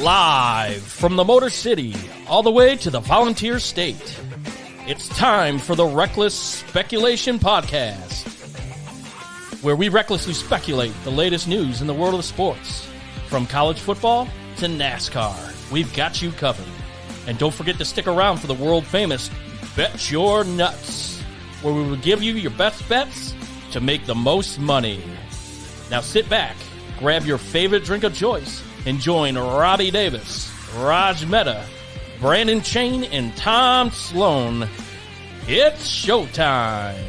Live from the Motor City, all the way to the Volunteer State. It's time for the Reckless Speculation Podcast, where we recklessly speculate the latest news in the world of sports. From college football to NASCAR, we've got you covered. And don't forget to stick around for the world-famous Bet Your Nuts, where we will give you your best bets to make the most money. Now sit back, grab your favorite drink of choice, and join Robbie Davis, Raj Mehta, Brandon Chain, and Tom Sloan. It's showtime.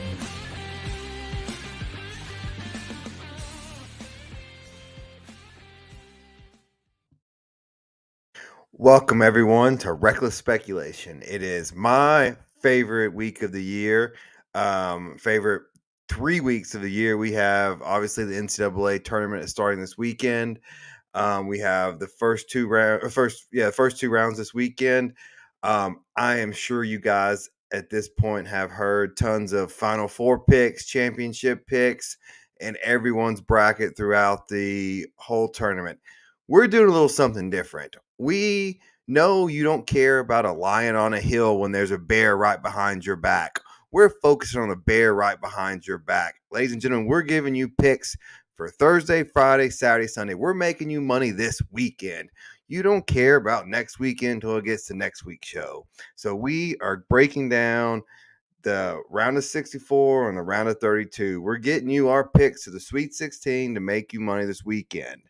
Welcome, everyone, to Reckless Speculation. It is my favorite week of the year, favorite 3 weeks of the year. We have, obviously, the NCAA Tournament is starting this weekend. We have the first two rounds this weekend. I am sure you guys at this point have heard tons of Final Four picks, championship picks, and everyone's bracket throughout the whole tournament. We're doing a little something different. We know you don't care about a lion on a hill when there's a bear right behind your back. We're focusing on the bear right behind your back. Ladies and gentlemen, we're giving you picks for Thursday, Friday, Saturday, Sunday. We're making you money this weekend. You don't care about next weekend until it gets to next week's show. So we are breaking down the round of 64 and the round of 32. We're getting you our picks to the Sweet 16 to make you money this weekend.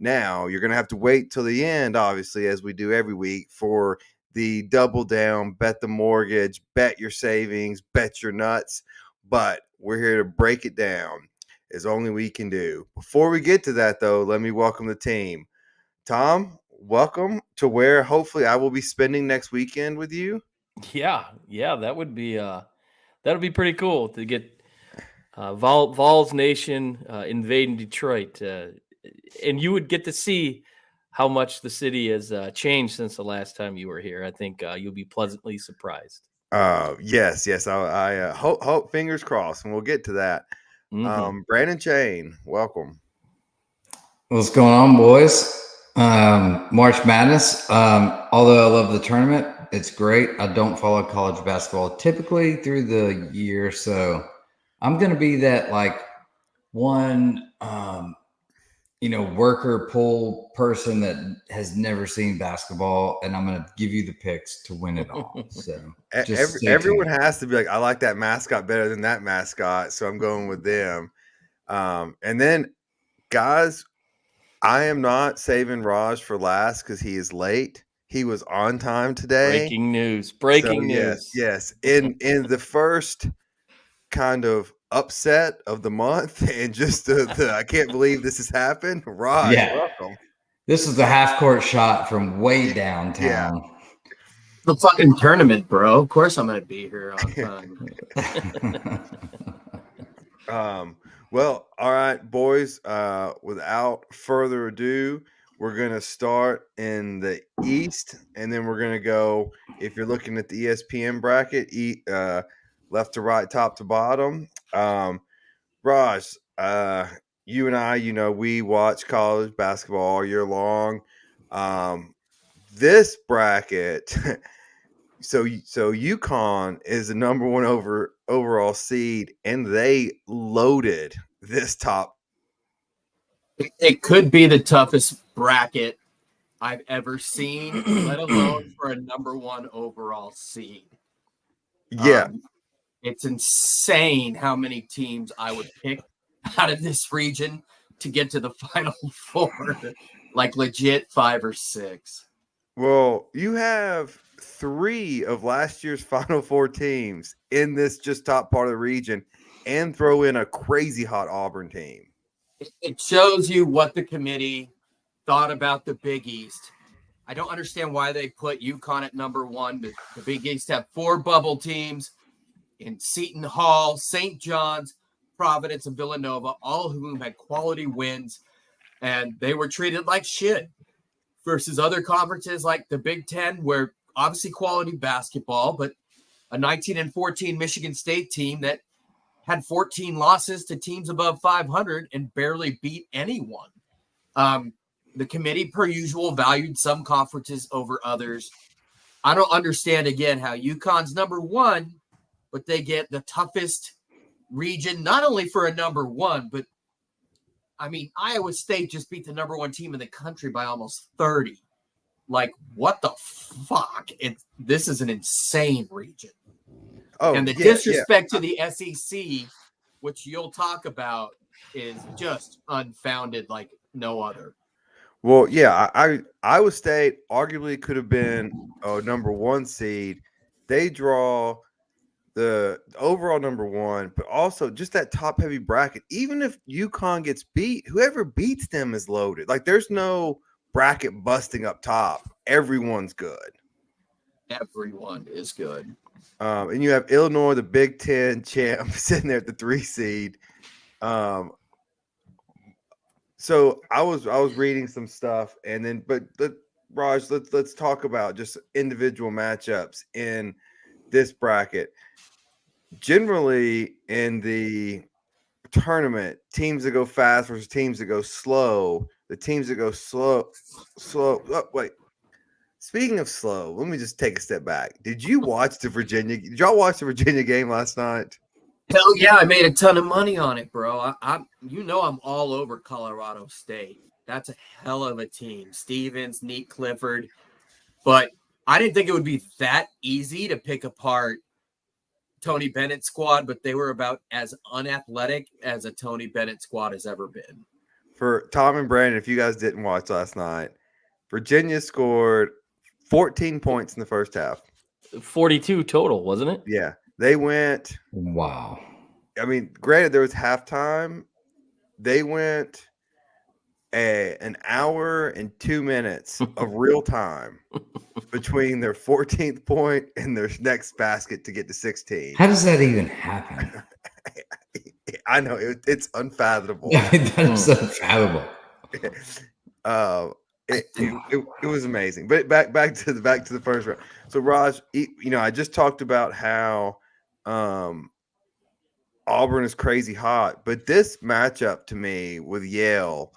Now, you're going to have to wait till the end, obviously, as we do every week, for the double down, bet the mortgage, bet your savings, bet your nuts. But we're here to break it down as only we can do. Before we get to that, though, let me welcome the team. Tom, welcome to where hopefully I will be spending next weekend with you. Yeah, that would be pretty cool to get Vols Nation invading Detroit. And you would get to see how much the city has changed since the last time you were here. I think you'll be pleasantly surprised. Yes. I hope, fingers crossed, and we'll get to that. Brandon Chain, welcome. What's going on, boys? March Madness. Although I love the tournament, it's great. I don't follow college basketball typically through the year, so I'm going to be that one worker pull person that has never seen basketball, and I'm going to give you the picks to win it all. So everyone has to be like, I like that mascot better than that mascot, so I'm going with them. And then, guys, I am not saving Raj for last because he is late. He was on time today. Breaking news. Yes. In the first kind of upset of the month, and just the I can't believe this has happened. Raj, welcome. This is the half-court shot from way downtown. Yeah. The fucking tournament, bro. Of course I'm going to be here on time. Well, all right, boys. Without further ado, we're going to start in the East, and then we're going to go, if you're looking at the ESPN bracket, left to right, top to bottom. Raj, you and I, we watch college basketball all year long. This bracket, so UConn is the number one overall seed, and they loaded this top. It could be the toughest bracket I've ever seen, let alone for a number one overall seed. Yeah. It's insane how many teams I would pick out of this region to get to the Final Four, like legit 5 or 6. Well, you have 3 of last year's Final Four teams in this just top part of the region, and throw in a crazy hot Auburn team. It shows you what the committee thought about the Big East. I don't understand why they put UConn at number 1. The Big East have 4 bubble teams in Seton Hall, St. John's, Providence, and Villanova, all of whom had quality wins, and they were treated like shit versus other conferences like the Big Ten, where obviously quality basketball, but a 19-14 Michigan State team that had 14 losses to teams above 500 and barely beat anyone. the committee, per usual, valued some conferences over others. I don't understand, again, how UConn's number one, but they get the toughest region, not only for a number one, but, I mean, Iowa State just beat the number one team in the country by almost 30. Like, what the fuck? This is an insane region. Oh, and the disrespect to the SEC, which you'll talk about, is just unfounded like no other. Well, yeah, Iowa State arguably could have been a number one seed. They draw the overall number one, but also just that top heavy bracket. Even if UConn gets beat, whoever beats them is loaded. Like there's no bracket busting up top. Everyone's good. Everyone is good. And you have Illinois, the Big Ten champ, sitting there at the 3 seed. So I was reading some stuff, and then Raj, let's talk about just individual matchups in this bracket. Generally, in the tournament, teams that go fast versus teams that go slow. The teams that go slow. Oh, wait. Speaking of slow, let me just take a step back. Did y'all watch the Virginia game last night? Hell yeah, I made a ton of money on it, bro. I'm all over Colorado State. That's a hell of a team. Stevens, Neat Clifford. But I didn't think it would be that easy to pick apart Tony Bennett's squad, but they were about as unathletic as a Tony Bennett squad has ever been. For Tom and Brandon, if you guys didn't watch last night, Virginia scored 14 points in the first half. 42 total, wasn't it? Yeah. They went. Wow. I mean, granted, there was halftime. They went an hour and 2 minutes of real time between their 14th point and their next basket to get to 16. How does that even happen? I know it's unfathomable. I mean, that is unfathomable. It was amazing. But back to the first round. So Raj, I just talked about how Auburn is crazy hot, but this matchup to me with Yale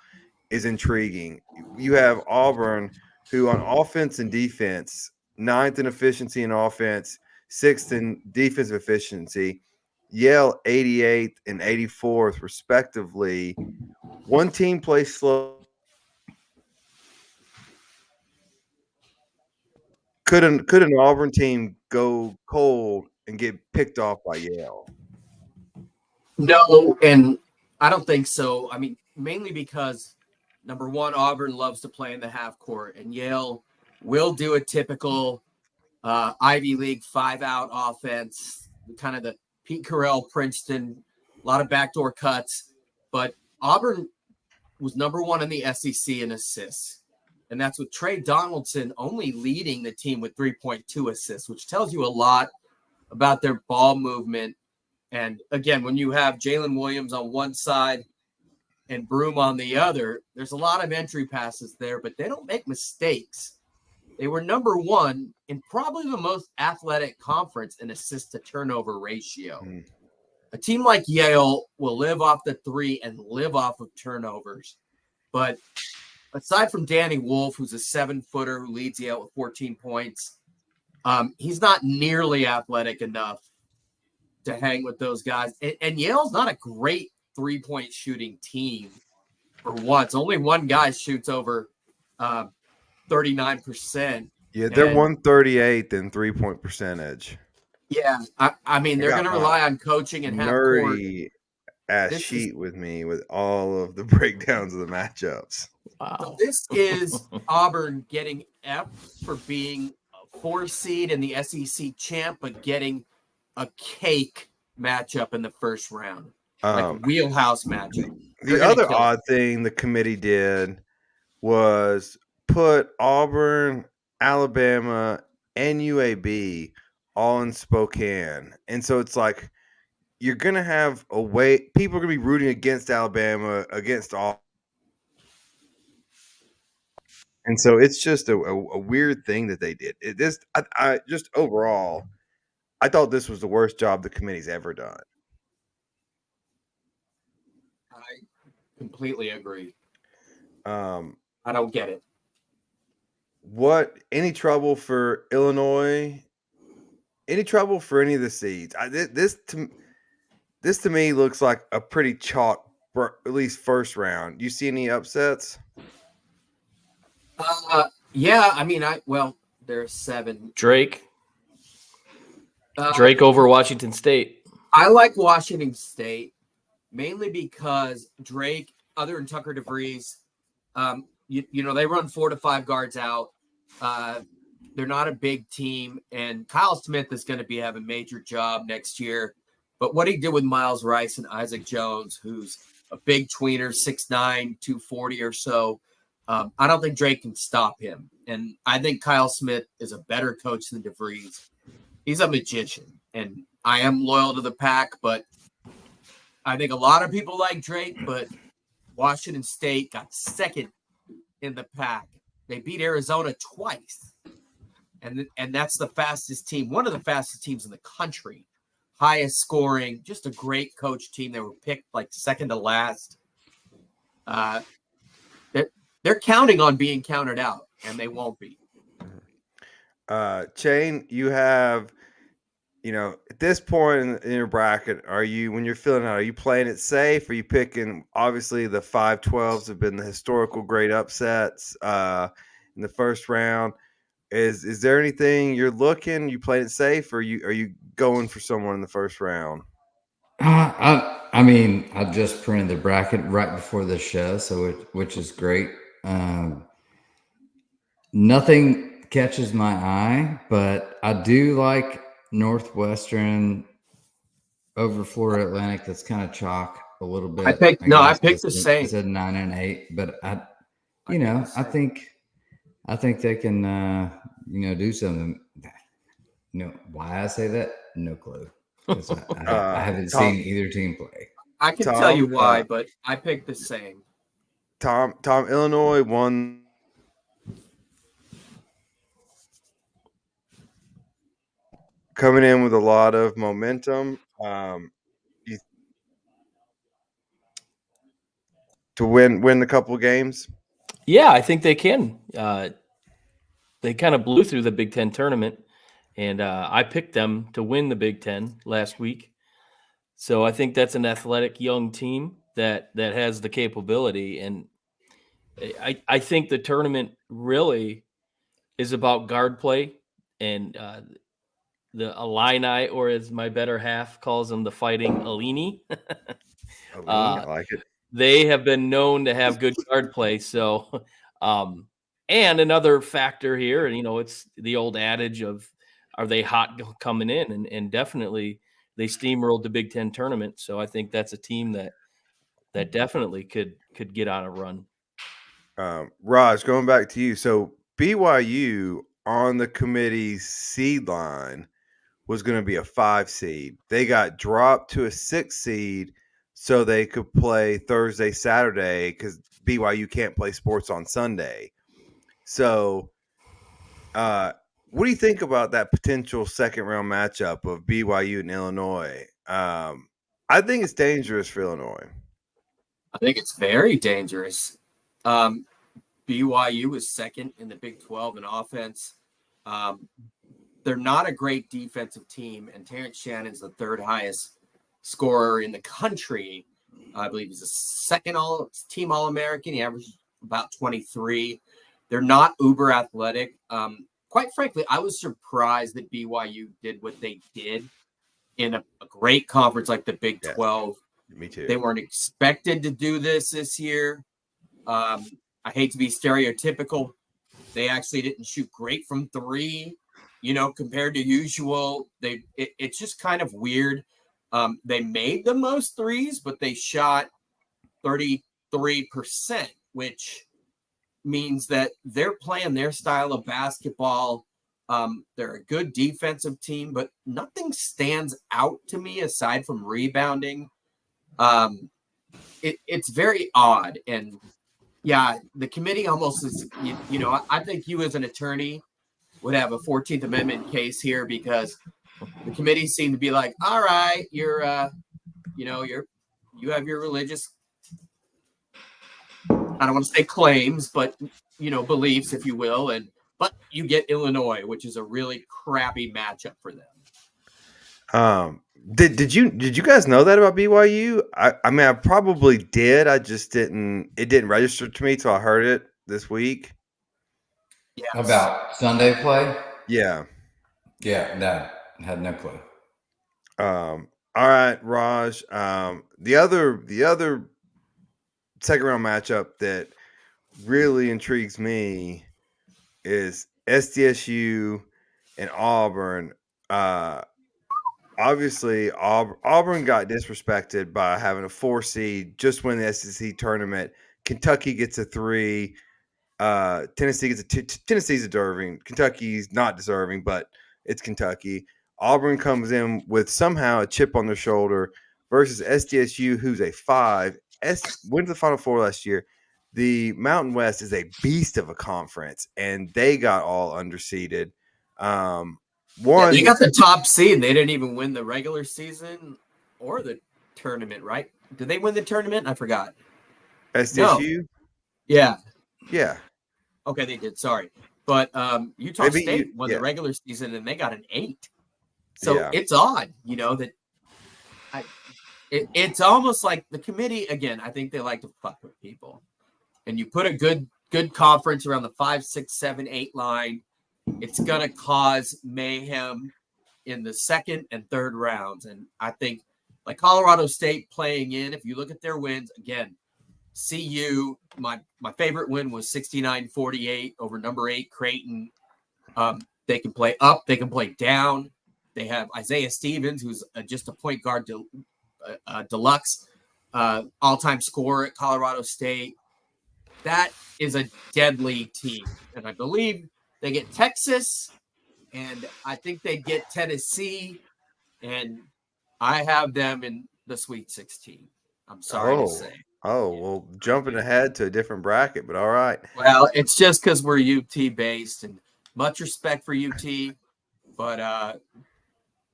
is intriguing. You have Auburn, who on offense and defense, 9th in efficiency in offense, 6th in defensive efficiency. Yale 88th and 84th, respectively. One team plays slow. Could an Auburn team go cold and get picked off by Yale? No, and I don't think so. I mean, mainly because, number one, Auburn loves to play in the half court, and Yale will do a typical Ivy League 5-out offense, kind of the Pete Carroll, Princeton, a lot of backdoor cuts. But Auburn was number one in the SEC in assists. And that's with Trey Donaldson only leading the team with 3.2 assists, which tells you a lot about their ball movement. And again, when you have Jalen Williams on one side and Broom on the other, there's a lot of entry passes there, but they don't make mistakes. They were number one in probably the most athletic conference in assist to turnover ratio. A team like Yale will live off the three and live off of turnovers. But aside from Danny Wolf, who's a 7-footer who leads Yale with 14 points, he's not nearly athletic enough to hang with those guys. And Yale's not a great three-point shooting team for once. Only one guy shoots over 39%. Yeah, they're 138th in 3-point percentage. Yeah, I mean, they're going to rely on coaching and half court. Ass sheet with me with all of the breakdowns of the matchups. Wow. So this is Auburn getting F for being a 4 seed in the SEC champ, but getting a cake matchup in the first round, like a wheelhouse matchup. The other odd thing the committee did was put Auburn, Alabama, and UAB all in Spokane. And so it's like you're going to have people are going to be rooting against Alabama, against all. And so it's just a weird thing that they did. I just overall, I thought this was the worst job the committee's ever done. I completely agree. I don't get it. Any trouble for Illinois? Any trouble for any of the seeds? This to me looks like a pretty chalk, at least first round. You see any upsets? Yeah, I mean, there's 7. Drake over Washington State. I like Washington State mainly because Drake, other than Tucker DeVries, they run 4 to 5 guards out. They're not a big team, and Kyle Smith is going to have a major job next year. But what he did with Miles Rice and Isaac Jones, who's a big tweener, 6'9", 240 or so, I don't think Drake can stop him. And I think Kyle Smith is a better coach than DeVries. He's a magician, and I am loyal to the pack, but I think a lot of people like Drake, but Washington State got second in the pack. They beat Arizona twice, and that's the fastest team, one of the fastest teams in the country, highest scoring, just a great coach team. They were picked like second to last. They're counting on being counted out, and they won't be. Shane, you have, at this point in your bracket, when you're filling out, are you playing it safe? Are you picking, obviously the 5-12s have been the historical great upsets in the first round. Is there anything you're you playing it safe, or are you going for someone in the first round? I mean, I just printed the bracket right before the show, which is great. Nothing catches my eye, but I do like Northwestern over Florida Atlantic. That's kind of chalk a little bit. I picked the same. I said 9 and 8, but I think they can, do something. Why I say that? No clue. I haven't seen either team play. I can tell you why, but I picked the same. Tom, Illinois won. Coming in with a lot of momentum. To win a couple of games. Yeah, I think they can. They kind of blew through the Big Ten tournament, and I picked them to win the Big Ten last week. So I think that's an athletic young team that has the capability, and I think the tournament really is about guard play and the Illini, or as my better half calls them, the Fighting Illini. I like it. They have been known to have good guard play. So, and another factor here, and it's the old adage of, are they hot coming in? And definitely they steamrolled the Big Ten tournament. So I think that's a team that definitely could get on a run. Raj, going back to you. So BYU on the committee's seed line was going to be a 5 seed. They got dropped to a 6 seed so they could play Thursday, Saturday, because BYU can't play sports on Sunday. So what do you think about that potential second round matchup of BYU and Illinois? I think it's dangerous for Illinois. I think it's very dangerous. BYU is second in the Big 12 in offense. They're not a great defensive team, and Terrence Shannon's the third highest scorer in the country. I believe he's a second team All-American. He averaged about 23. They're not uber athletic. Quite frankly, I was surprised that BYU did what they did in a great conference like the Big 12. Me too. They weren't expected to do this year. I hate to be stereotypical. They actually didn't shoot great from 3, compared to usual. It's just kind of weird. They made the most threes, but they shot 33%, which means that they're playing their style of basketball. They're a good defensive team, but nothing stands out to me aside from rebounding. It's very odd. And yeah, the committee almost is, I think you as an attorney would have a 14th Amendment case here, because the committee seemed to be like, all right, you have your religious I don't want to say claims, but beliefs, if you will, but you get Illinois, which is a really crappy matchup for them. Did you guys know that about BYU? I mean, I probably did. I just didn't. It didn't register to me till I heard it this week. Yes. About Sunday play? Yeah. Yeah, no, had no clue. All right, Raj. The other second round matchup that really intrigues me is SDSU and Auburn. Obviously, Auburn got disrespected by having a 4 seed, just win the SEC tournament. Kentucky gets a 3. Tennessee gets a 2. Tennessee's deserving. Kentucky's not deserving, but it's Kentucky. Auburn comes in with somehow a chip on their shoulder versus SDSU, who's a 5. Went to the Final Four last year. The Mountain West is a beast of a conference, and they got all underseeded. They got the top seed. They didn't even win the regular season or the tournament, right? Did they win the tournament? I forgot. SDSU? No. Yeah. Yeah. Okay, they did. Sorry. But Utah State won the regular season, and they got an 8. So it's odd, that it's almost like the committee, again, I think they like to fuck with people. And you put a good conference around the 5, 6, 7, 8 line, it's going to cause mayhem in the second and third rounds. And I think like Colorado State playing in, if you look at their wins, again, CU, my favorite win was 69-48 over number 8 Creighton. They can play up, they can play down. They have Isaiah Stevens, who's just a point guard deluxe, all-time scorer at Colorado State. That is a deadly team. And I believe they get Texas, and I think they get Tennessee, and I have them in the Sweet 16. I'm sorry to say. Oh, well, jumping ahead to a different bracket, but all right. Well, it's just because we're UT based, and much respect for UT, but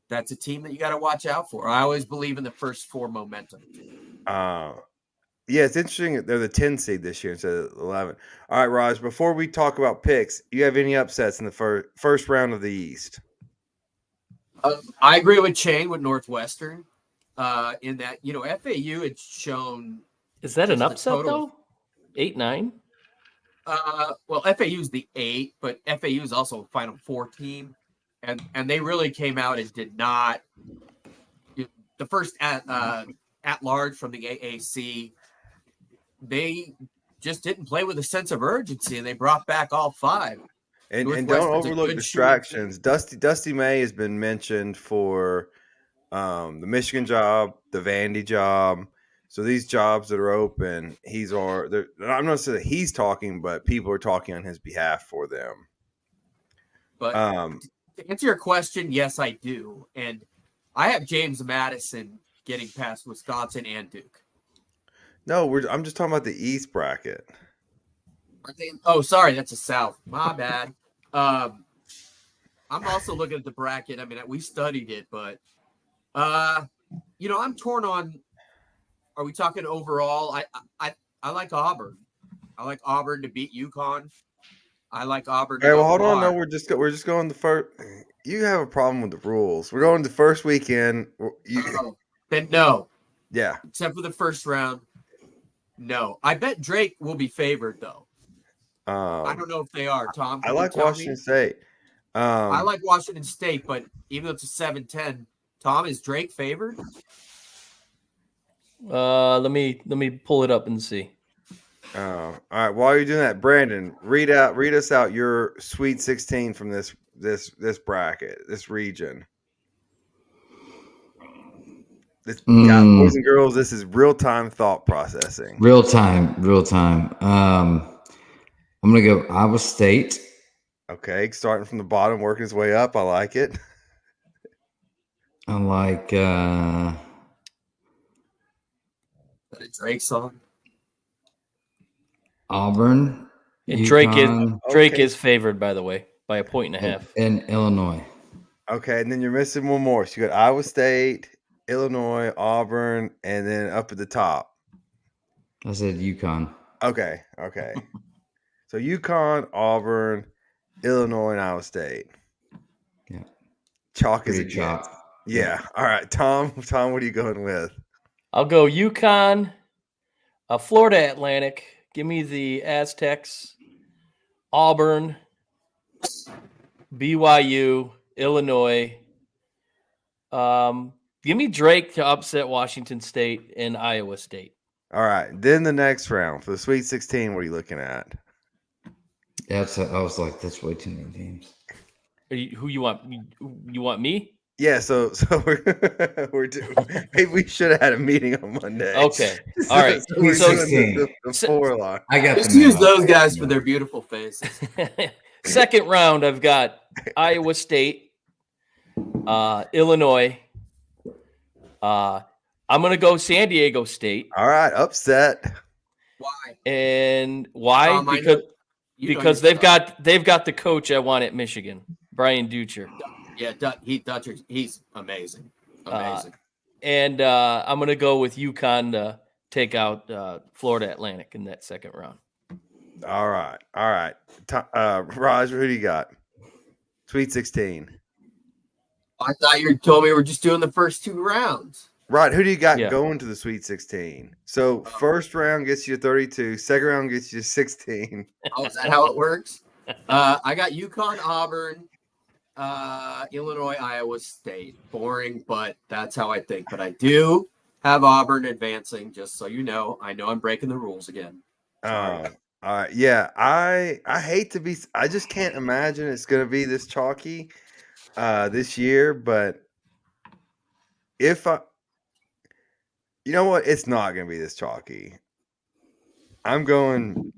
that's a team that you got to watch out for. I always believe in the first 4 momentum. Yeah, it's interesting. They're the 10 seed this year instead of 11. All right, Raj, before we talk about picks, you have any upsets in the first round of the East? I agree with Shane with Northwestern in that, FAU had shown. Is that an upset, though? 8-9? Well, FAU is the 8, but FAU is also a Final Four team. And they really came out and did not. The first at large from the AAC, they just didn't play with a sense of urgency, and they brought back all 5. And don't overlook distractions. Dusty May has been mentioned for the Michigan job, the Vandy job. So these jobs that are open, I'm not saying that he's talking, but people are talking on his behalf for them. But to answer your question, yes, I do. And I have James Madison getting past Wisconsin and Duke. No, I'm just talking about the East bracket. Oh, sorry, that's a South. My bad. I'm also looking at the bracket. I mean, we studied it, but I'm torn on. Are we talking overall? I like Auburn. I like Auburn to beat UConn. I like Auburn. Hey, well, hold on. No, we're just going the first. You have a problem with the rules. We're going the first weekend. Then no. Yeah. Except for the first round. No. I bet Drake will be favored though. I don't know if they are, Tom. I like Washington State. I like Washington State, but even though it's a 7-10, Tom, is Drake favored? Let me pull it up and see. All right. While you're doing that, Brandon, read us out your Sweet 16 from this bracket, this region. Boys and girls, this is real-time thought processing. Real time. I'm gonna go Iowa State. Okay, starting from the bottom, working his way up. I like it. I like Drake song. Auburn. And Drake is favored, by the way, by 1.5 in Illinois. Okay, and then you're missing one more. So you got Iowa State, Illinois, Auburn, and then up at the top. I said UConn. Okay. So UConn, Auburn, Illinois, and Iowa State. Yeah. Chalk as Pretty it chalk. gets. Yeah. All right, Tom. Tom, what are you going with? I'll go UConn, Florida Atlantic. Give me the Aztecs, Auburn, BYU, Illinois. Give me Drake to upset Washington State and Iowa State. All right. Then the next round for the Sweet 16. What are you looking at? I was like, that's way too many teams. Who you want? You want me? Yeah. So we're doing. Maybe we should have had a meeting on Monday. Okay. All right. So we're So- doing the 4 line. I got Just the use memo. those guys for their beautiful faces. Second round, I've got Iowa State, Illinois. I'm gonna go San Diego State. All right. Upset. Why? And why? Tom, I know- Because they've got the coach I want at Michigan, Brian Ducher. Yeah, Dutcher, he's amazing. Amazing. And I'm gonna go with UConn to take out Florida Atlantic in that second round. All right. Raj, who do you got? Sweet 16. I thought you told me we're just doing the first 2 rounds. Right. Who do you got Yeah. going to the Sweet 16? So first round gets you 32. Second round gets you 16. Oh, is that how it works? I got UConn, Auburn, Illinois, Iowa State. Boring, but that's how I think. But I do have Auburn advancing, just so you know. I know I'm breaking the rules again. Sorry. All right. Yeah. I hate to be. I just can't imagine it's going to be this chalky this year. But if you know what, it's not going to be this chalky. I'm going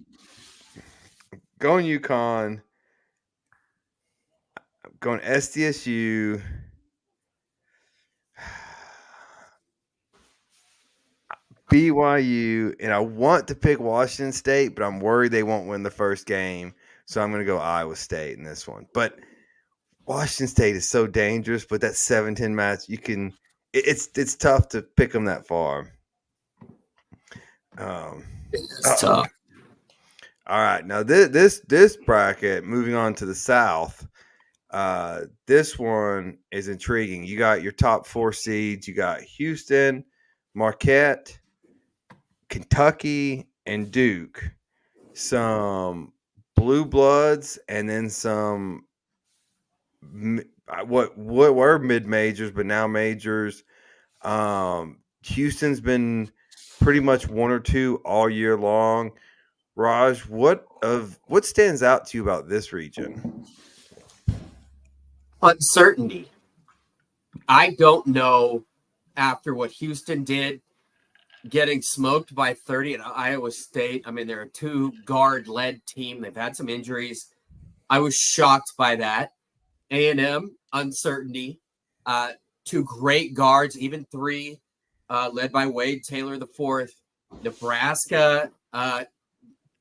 UConn. I'm going SDSU. BYU, and I want to pick Washington State, but I'm worried they won't win the first game, so I'm going to go Iowa State in this one. But Washington State is so dangerous, but that 7-10 match, it's tough to pick them that far. It's tough. All right, now this bracket, moving on to the South, this one is intriguing. You got your top 4 seeds. You got Houston, Marquette, Kentucky, and Duke. Some blue bloods, and then some what were mid majors, but now majors. Houston's been pretty much 1 or 2 all year long. Raj, what stands out to you about this region? Uncertainty. I don't know, after what Houston did, getting smoked by 30 at Iowa State. I mean, they're a 2 guard-led team. They've had some injuries. I was shocked by that. A&M, uncertainty. 2 great guards, even 3, led by Wade Taylor IV. Nebraska,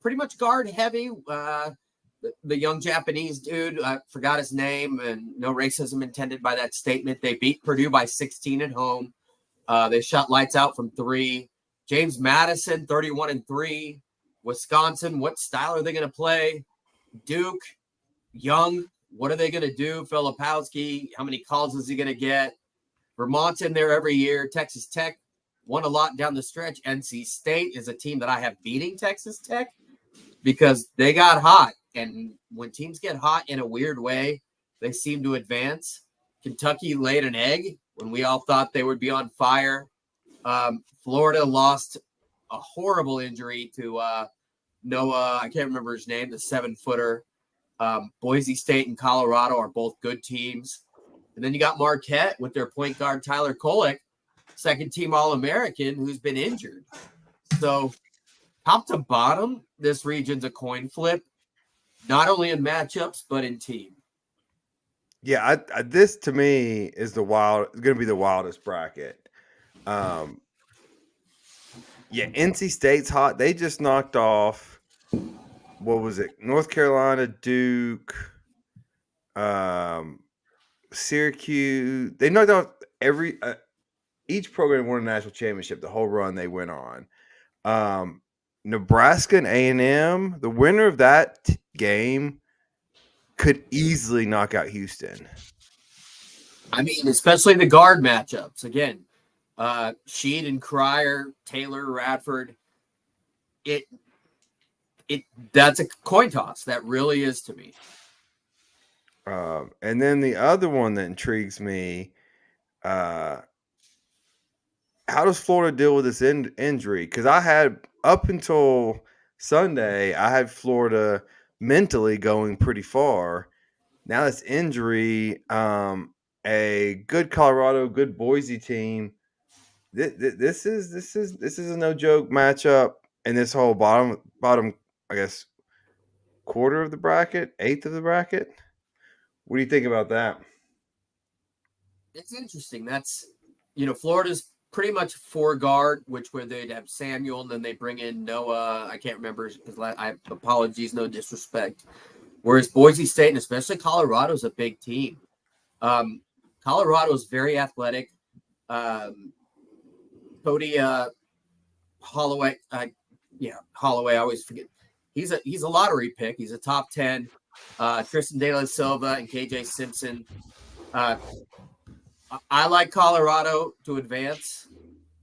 pretty much guard heavy. The young Japanese dude, I forgot his name, and no racism intended by that statement. They beat Purdue by 16 at home. They shot lights out from 3. James Madison, 31-3. Wisconsin, what style are they going to play? Duke, young, what are they going to do? Filipowski, how many calls is he going to get? Vermont's in there every year. Texas Tech won a lot down the stretch. NC State is a team that I have beating Texas Tech because they got hot. And when teams get hot in a weird way, they seem to advance. Kentucky laid an egg when we all thought they would be on fire. Florida lost a horrible injury to Noah. I can't remember his name, the 7-footer. Boise State and Colorado are both good teams. And then you got Marquette with their point guard, Tyler Kolek, second-team All-American, who's been injured. So top to bottom, this region's a coin flip, not only in matchups, but in team. Yeah, this to me is going to be the wildest bracket. Yeah, NC State's hot. They just knocked off, what was it? North Carolina, Duke, Syracuse. They knocked off each program won a national championship, the whole run they went on. Nebraska and A&M, the winner of that game could easily knock out Houston. I mean, especially the guard matchups. Again, Sheed and Cryer, Taylor, Radford. That's a coin toss. That really is to me. And then the other one that intrigues me, how does Florida deal with this injury? Because I had, up until Sunday, I had Florida mentally going pretty far. Now this injury, a good Colorado, good Boise team. This is a no joke matchup in this whole bottom, I guess, quarter of the bracket, eighth of the bracket. What do you think about that? It's interesting. That's, Florida's pretty much 4-guard, where they'd have Samuel, and then they bring in Noah. I can't remember. Apologies, no disrespect. Whereas Boise State, and especially Colorado, is a big team. Colorado is very athletic. Cody Holloway, Holloway. I always forget. He's a lottery pick. He's a top 10. Tristan De La Silva and KJ Simpson. I like Colorado to advance.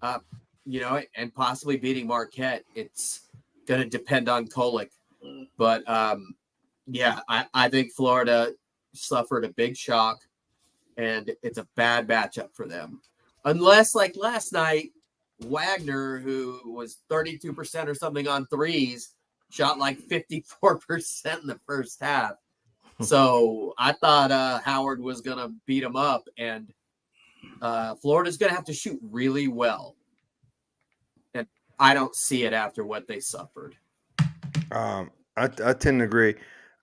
And possibly beating Marquette. It's going to depend on Kolek, but I think Florida suffered a big shock, and it's a bad matchup for them. Unless, like last night, Wagner, who was 32% or something on threes, shot like 54% in the first half. So I thought Howard was going to beat him up, and Florida's going to have to shoot really well. And I don't see it after what they suffered. I tend to agree.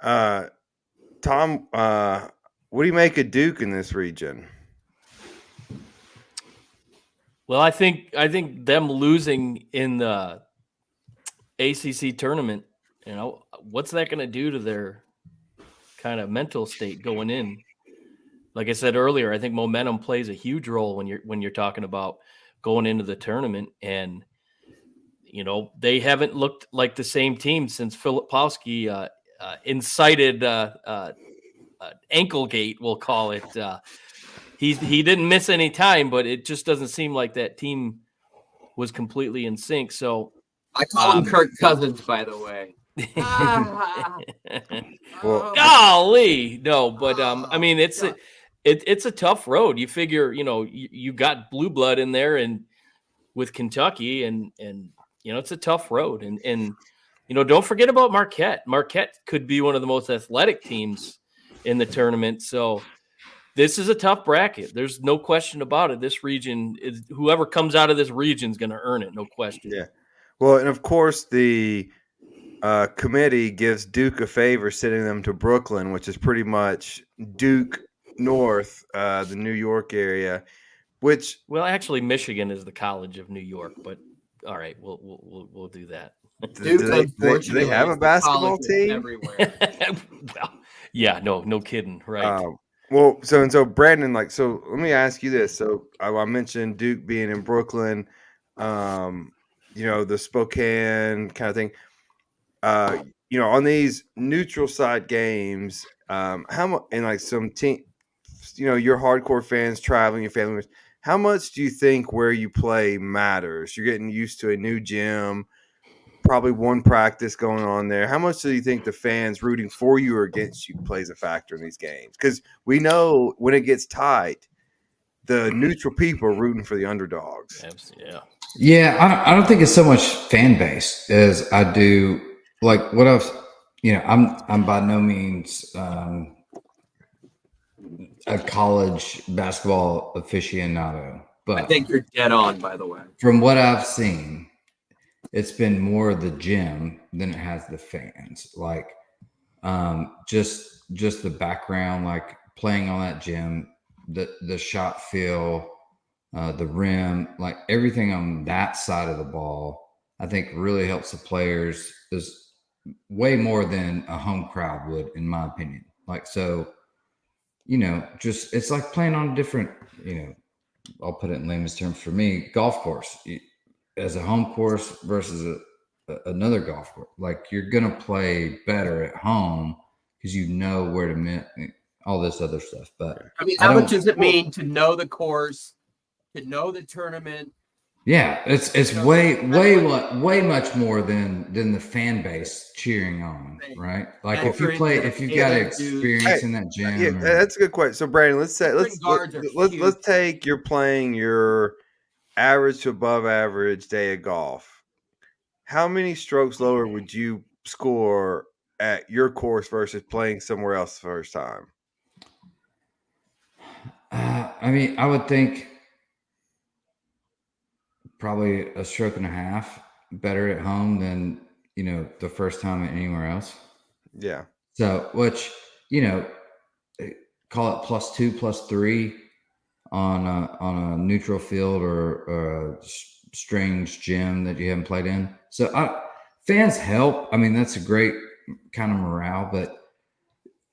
Tom, what do you make of Duke in this region? Well, I think them losing in the ACC tournament, what's that going to do to their kind of mental state going in? Like I said earlier, I think momentum plays a huge role when you're talking about going into the tournament, and they haven't looked like the same team since Filipowski incited ankle gate, we'll call it. He didn't miss any time, but it just doesn't seem like that team was completely in sync. So I call him Kirk Cousins, by the way. Well, golly, no, but I mean it's a tough road. You figure, you got blue blood in there and with Kentucky, and it's a tough road, and don't forget about Marquette. Marquette could be one of the most athletic teams in the tournament. So this is a tough bracket. There's no question about it. This region is, whoever comes out of this region is going to earn it. No question. Yeah. Well, and of course the committee gives Duke a favor sending them to Brooklyn, which is pretty much Duke North, the New York area. Which, well, actually, Michigan is the College of New York, but all right, we'll do that. Duke, do they have a basketball team everywhere? Well, yeah, no kidding, right? Well, so Brandon, so let me ask you this. So I mentioned Duke being in Brooklyn, the Spokane kind of thing. On these neutral side games, how much, and like some team, your hardcore fans traveling, your family members, how much do you think where you play matters? You're getting used to a new gym, probably one practice going on there. How much do you think the fans rooting for you or against you plays a factor in these games? Because we know when it gets tight, the neutral people are rooting for the underdogs. Yeah. Yeah, I don't think it's so much fan base as I do like what I've, I'm by no means a college basketball aficionado, but I think you're dead on, by the way. From what I've seen, it's been more the gym than it has the fans. Like, just the background, like playing on that gym, the shot feel, the rim, like everything on that side of the ball, I think really helps the players. Is way more than a home crowd would, in my opinion. Like, so, just it's like playing on a different, I'll put it in layman's terms for me, golf course. As a home course versus another golf course. Like you're gonna play better at home because you know where to all this other stuff. But I mean, how much does it mean to know the course, to know the tournament? Yeah, it's way much more than the fan base cheering on, right? Like if you've got experience in that gym. Yeah, that's a good question. So Brandon, let's take you're playing your average to above average day of golf. How many strokes lower would you score at your course versus playing somewhere else the first time? I mean, I would think probably a stroke and a half better at home than, the first time anywhere else. Yeah. So, which, call it +2, +3 on a neutral field or a strange gym that you haven't played in. So fans help. I mean, that's a great kind of morale, but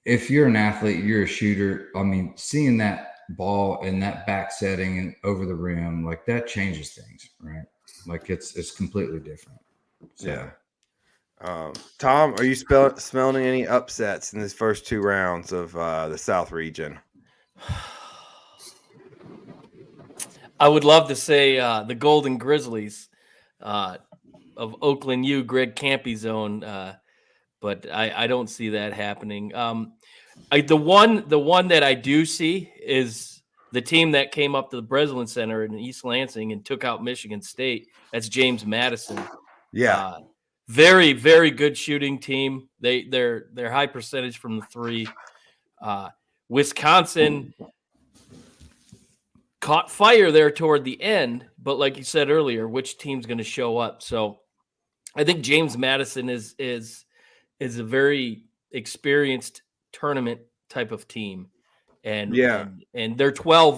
if you're an athlete, you're a shooter. I mean, seeing that ball in that back setting and over the rim, like that changes things, right? Like it's completely different. So. Yeah. Tom, are you smelling any upsets in these first 2 rounds of the South region? I would love to say the Golden Grizzlies of Oakland U, Greg Campy's own, but I don't see that happening. The one that I do see is the team that came up to the Breslin Center in East Lansing and took out Michigan State. That's James Madison. Yeah. Very, very good shooting team. They're high percentage from the 3. Wisconsin caught fire there toward the end, but like you said earlier, which team's going to show up? So I think James Madison is a very experienced tournament type of team. And they're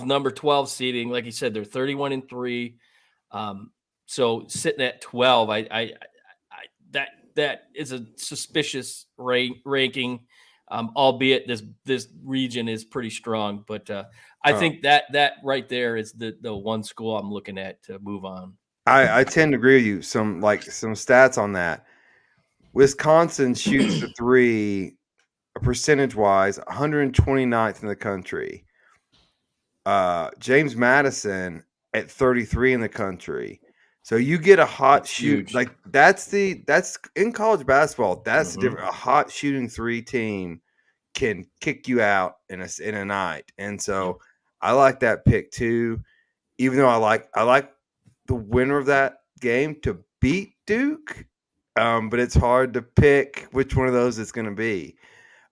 number 12 seeding. Like you said, they're 31-3. So sitting at 12, that is a suspicious ranking, albeit this region is pretty strong. But I think that right there is the one school I'm looking at to move on. I tend to agree with you. Some stats on that. Wisconsin shoots the 3 percentage-wise 129th in the country. James Madison at 33 in the country. So you get a hot shoot huge. like that's in college basketball. That's different. A hot shooting 3 team can kick you out in a night, and so I like that pick too. Even though I like the winner of that game to beat Duke, but it's hard to pick which one of those it's going to be.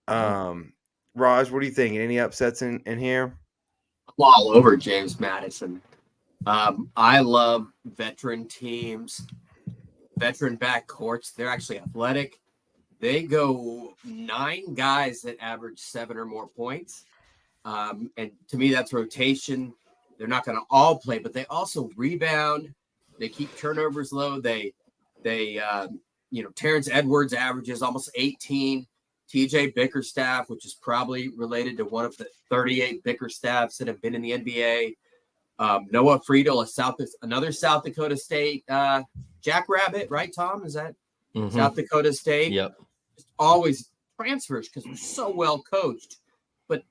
Raj, what do you think? Any upsets in here? I'm all over James Madison. I love veteran teams, veteran backcourts. They're actually athletic. They go 9 guys that average 7 or more points. And to me, that's rotation. They're not going to all play, but they also rebound. They keep turnovers low. They Terrence Edwards averages almost 18. TJ Bickerstaff, which is probably related to one of the 38 Bickerstaffs that have been in the NBA. Noah Friedel, another South Dakota State Jackrabbit, right, Tom? Is that South Dakota State? Yep. Always transfers because they're so well coached, but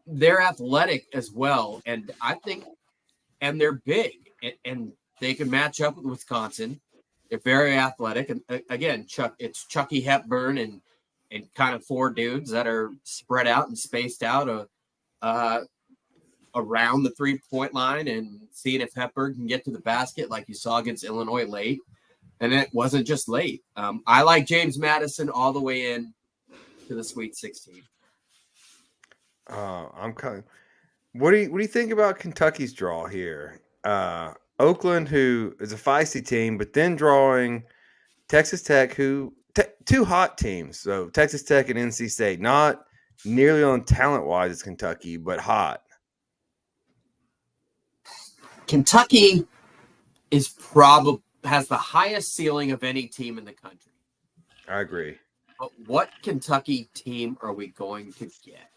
they're athletic as well. And I think, and they're big, and they can match up with Wisconsin. They're very athletic. And again, it's Chucky Hepburn and kind of 4 dudes that are spread out and spaced out around the 3-point line and seeing if Hepburn can get to the basket like you saw against Illinois late. And it wasn't just late. I like James Madison all the way in to the Sweet 16. I'm kind of. What do you think about Kentucky's draw here? Oakland, who is a feisty team, but then drawing Texas Tech, who 2 hot teams. So Texas Tech and NC State, not nearly on talent-wise as Kentucky, but hot. Kentucky has the highest ceiling of any team in the country. I agree. But what Kentucky team are we going to get?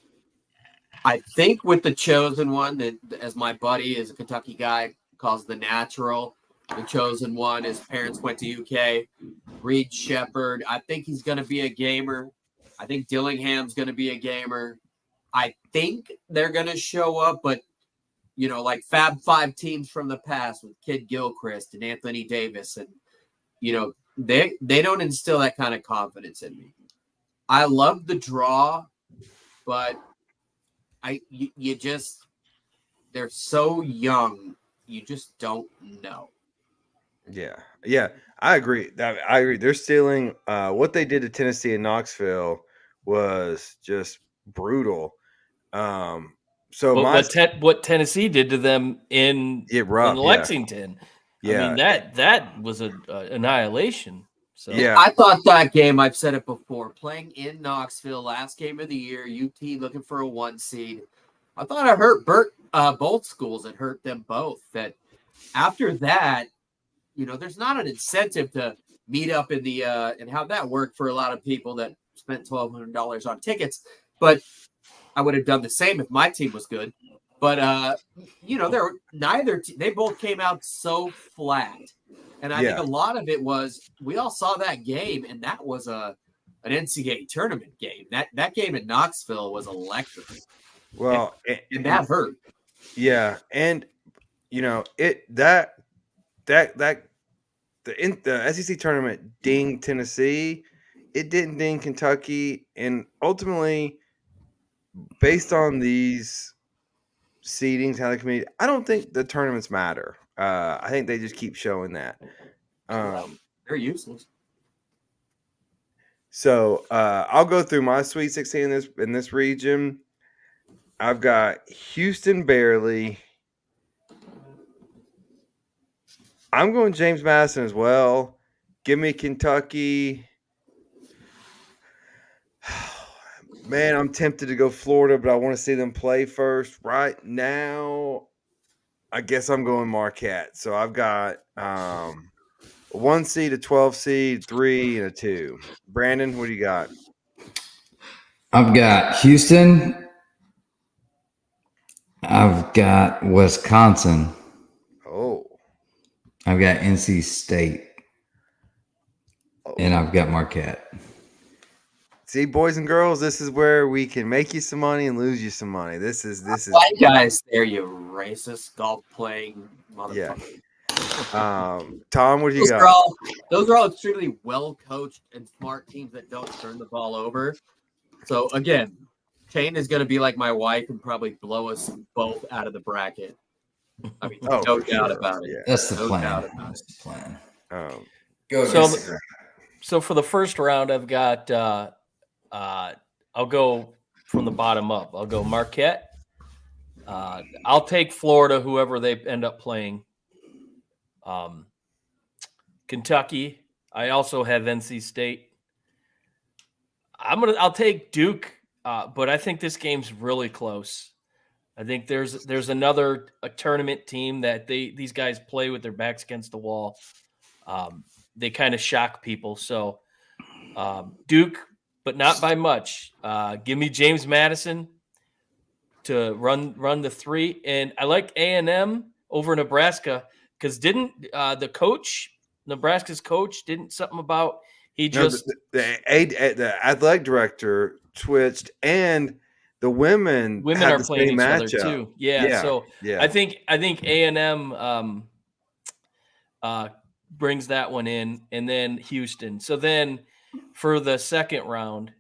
I think with the chosen one, that as my buddy is a Kentucky guy, calls the natural, the chosen one. His parents went to UK. Reed Shepherd, I think he's going to be a gamer. I think Dillingham's going to be a gamer. I think they're going to show up, but, like Fab Five teams from the past with Kid Gilchrist and Anthony Davis. And, they don't instill that kind of confidence in me. I love the draw, but they're so young, you just don't know. Yeah, I agree. I agree. They're stealing. What they did to Tennessee and Knoxville was just brutal. So what Tennessee did to them in Lexington, yeah. I mean that was an annihilation. So yeah, I thought that game, I've said it before, playing in Knoxville, last game of the year, UT looking for a 1 seed. I thought it hurt both schools. It hurt them both. That after that, there's not an incentive to meet up in the and how that worked for a lot of people that spent $1,200 on tickets. But I would have done the same if my team was good. But they both came out so flat. And I think a lot of it was we all saw that game, and that was an NCAA tournament game. That game in Knoxville was electric. Well, and that hurt. Yeah, and the SEC tournament dinged Tennessee. It didn't ding Kentucky, and ultimately, based on these seedings, how the committee, I don't think the tournaments matter. I think they just keep showing that. They're useless. So I'll go through my Sweet 16 in this region. I've got Houston barely. I'm going James Madison as well. Give me Kentucky. Man, I'm tempted to go Florida, but I want to see them play first. Right now, I guess I'm going Marquette. So I've got a 1 seed, a 12 seed, 3, and a 2. Brandon, what do you got? I've got Houston. I've got Wisconsin. Oh. I've got NC State. Oh. And I've got Marquette. See, boys and girls, this is where we can make you some money and lose you some money. This is white guys there, you racist golf playing motherfucker. Yeah. Tom, what do you got? Those are all extremely well coached and smart teams that don't turn the ball over. So again, Kane is going to be like my wife and probably blow us both out of the bracket. I mean, no doubt about it. Yeah. That's the plan. That's the plan. So for the first round, I've got. I'll go from the bottom up. I'll go Marquette. I'll take Florida, whoever they end up playing. Kentucky. I also have NC State. I'll take Duke, but I think this game's really close. I think there's another tournament team that these guys play with their backs against the wall. They kind of shock people. So Duke, but not by much. Give me James Madison to run the 3, and I like A&M over Nebraska because didn't the coach, Nebraska's coach, didn't something about the athletic director twitched, and the women are playing each other too. Yeah. So I think A&M brings that one in, and then Houston. So then for the second round,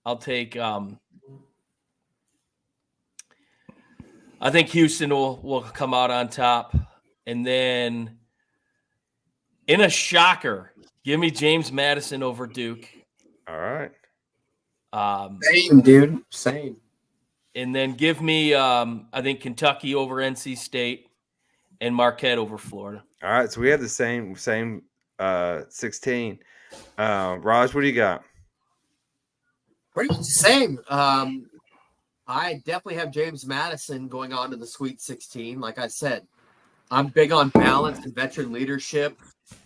I'll take. I think Houston will come out on top, and then in a shocker, give me James Madison over Duke. All right. Same, dude. Same. And then give me, I think Kentucky over NC State, and Marquette over Florida. All right, so we have the same 16. Raj, what do you got? Pretty much the same. I definitely have James Madison going on to the Sweet 16. Like I said, I'm big on balance and veteran leadership.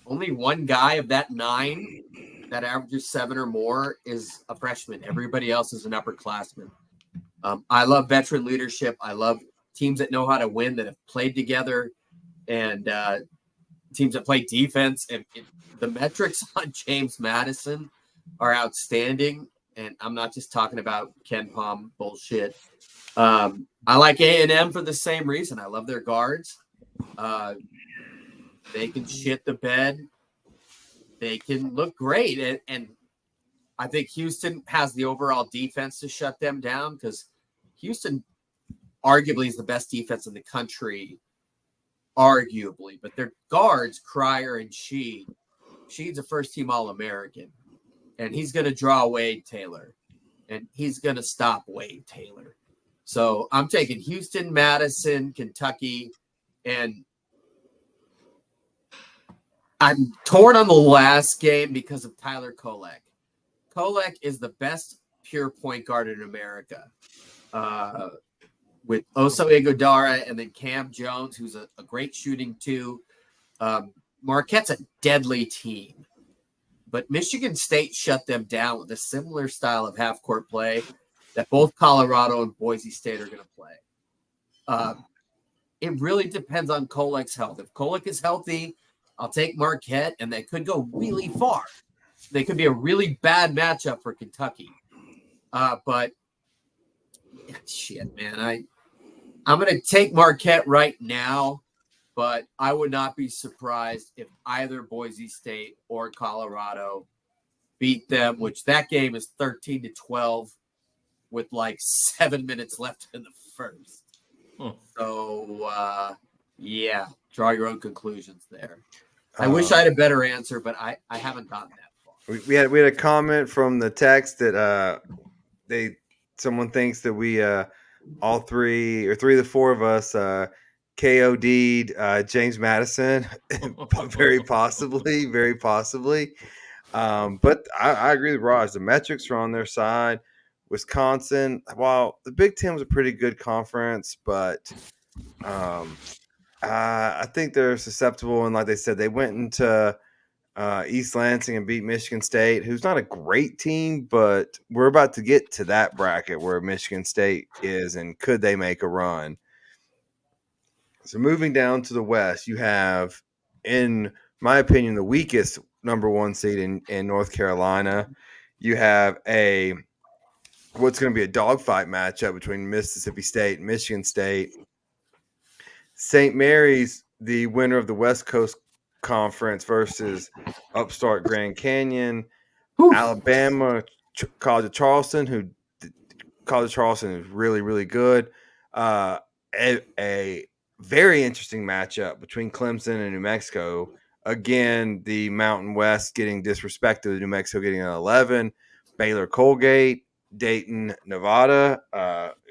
Only one guy of that 9 that averages 7 or more is a freshman. Everybody else is an upperclassman. I love veteran leadership. I love teams that know how to win, that have played together. And teams that play defense. The metrics on James Madison are outstanding, and I'm not just talking about Ken Pom bullshit. I like A&M for the same reason. I love their guards. They can shit the bed. They can look great, and I think Houston has the overall defense to shut them down because Houston arguably is the best defense in the country, arguably. But their guards, Cryer and Sheed. Sheed's a first-team All-American, and he's going to draw Wade Taylor, and he's going to stop Wade Taylor. So I'm taking Houston, Madison, Kentucky, and I'm torn on the last game because of Tyler Kolek. Kolek is the best pure point guard in America, with Oso Iguodala and then Cam Jones, who's a great shooting too. Marquette's a deadly team, but Michigan State shut them down with a similar style of half-court play that both Colorado and Boise State are going to play. It really depends on Kolek's health. If Kolek is healthy, I'll take Marquette, and they could go really far. They could be a really bad matchup for Kentucky. But shit, man, I'm going to take Marquette right now, but I would not be surprised if either Boise State or Colorado beat them, which that game is 13-12 with like 7 minutes left in the first. So, yeah, draw your own conclusions there. I wish I had a better answer, but I haven't gotten that far. We had a comment from the text that someone thinks that we all three of the four of us KOD'd James Madison, very possibly. But I agree with Raj. The metrics are on their side. Wisconsin, while the Big Ten was a pretty good conference, but I think they're susceptible. And like they said, they went into East Lansing and beat Michigan State, who's not a great team, but we're about to get to that bracket where Michigan State is, and could they make a run? So moving down to the West, you have, in my opinion, the weakest number one seed in North Carolina. You have what's going to be a dogfight matchup between Mississippi State and Michigan State. St. Mary's, the winner of the West Coast Conference, versus upstart Grand Canyon. Oof. Alabama, College of Charleston, College of Charleston is really, really good. A very interesting matchup between Clemson and New Mexico. Again, the Mountain West getting disrespected, New Mexico getting an 11. Baylor, Colgate, Dayton, Nevada.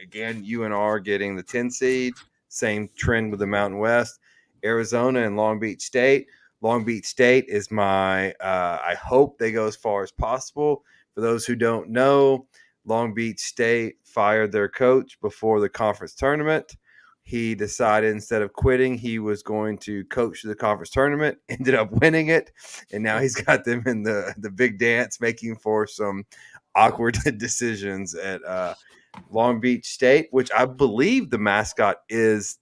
Again, UNR getting the 10 seed. Same trend with the Mountain West. Arizona and Long Beach State. Long Beach State is my I hope they go as far as possible. For those who don't know, Long Beach State fired their coach before the conference tournament. He decided instead of quitting, he was going to coach the conference tournament, ended up winning it, and now he's got them in the big dance, making for some awkward decisions at Long Beach State, which I believe the mascot is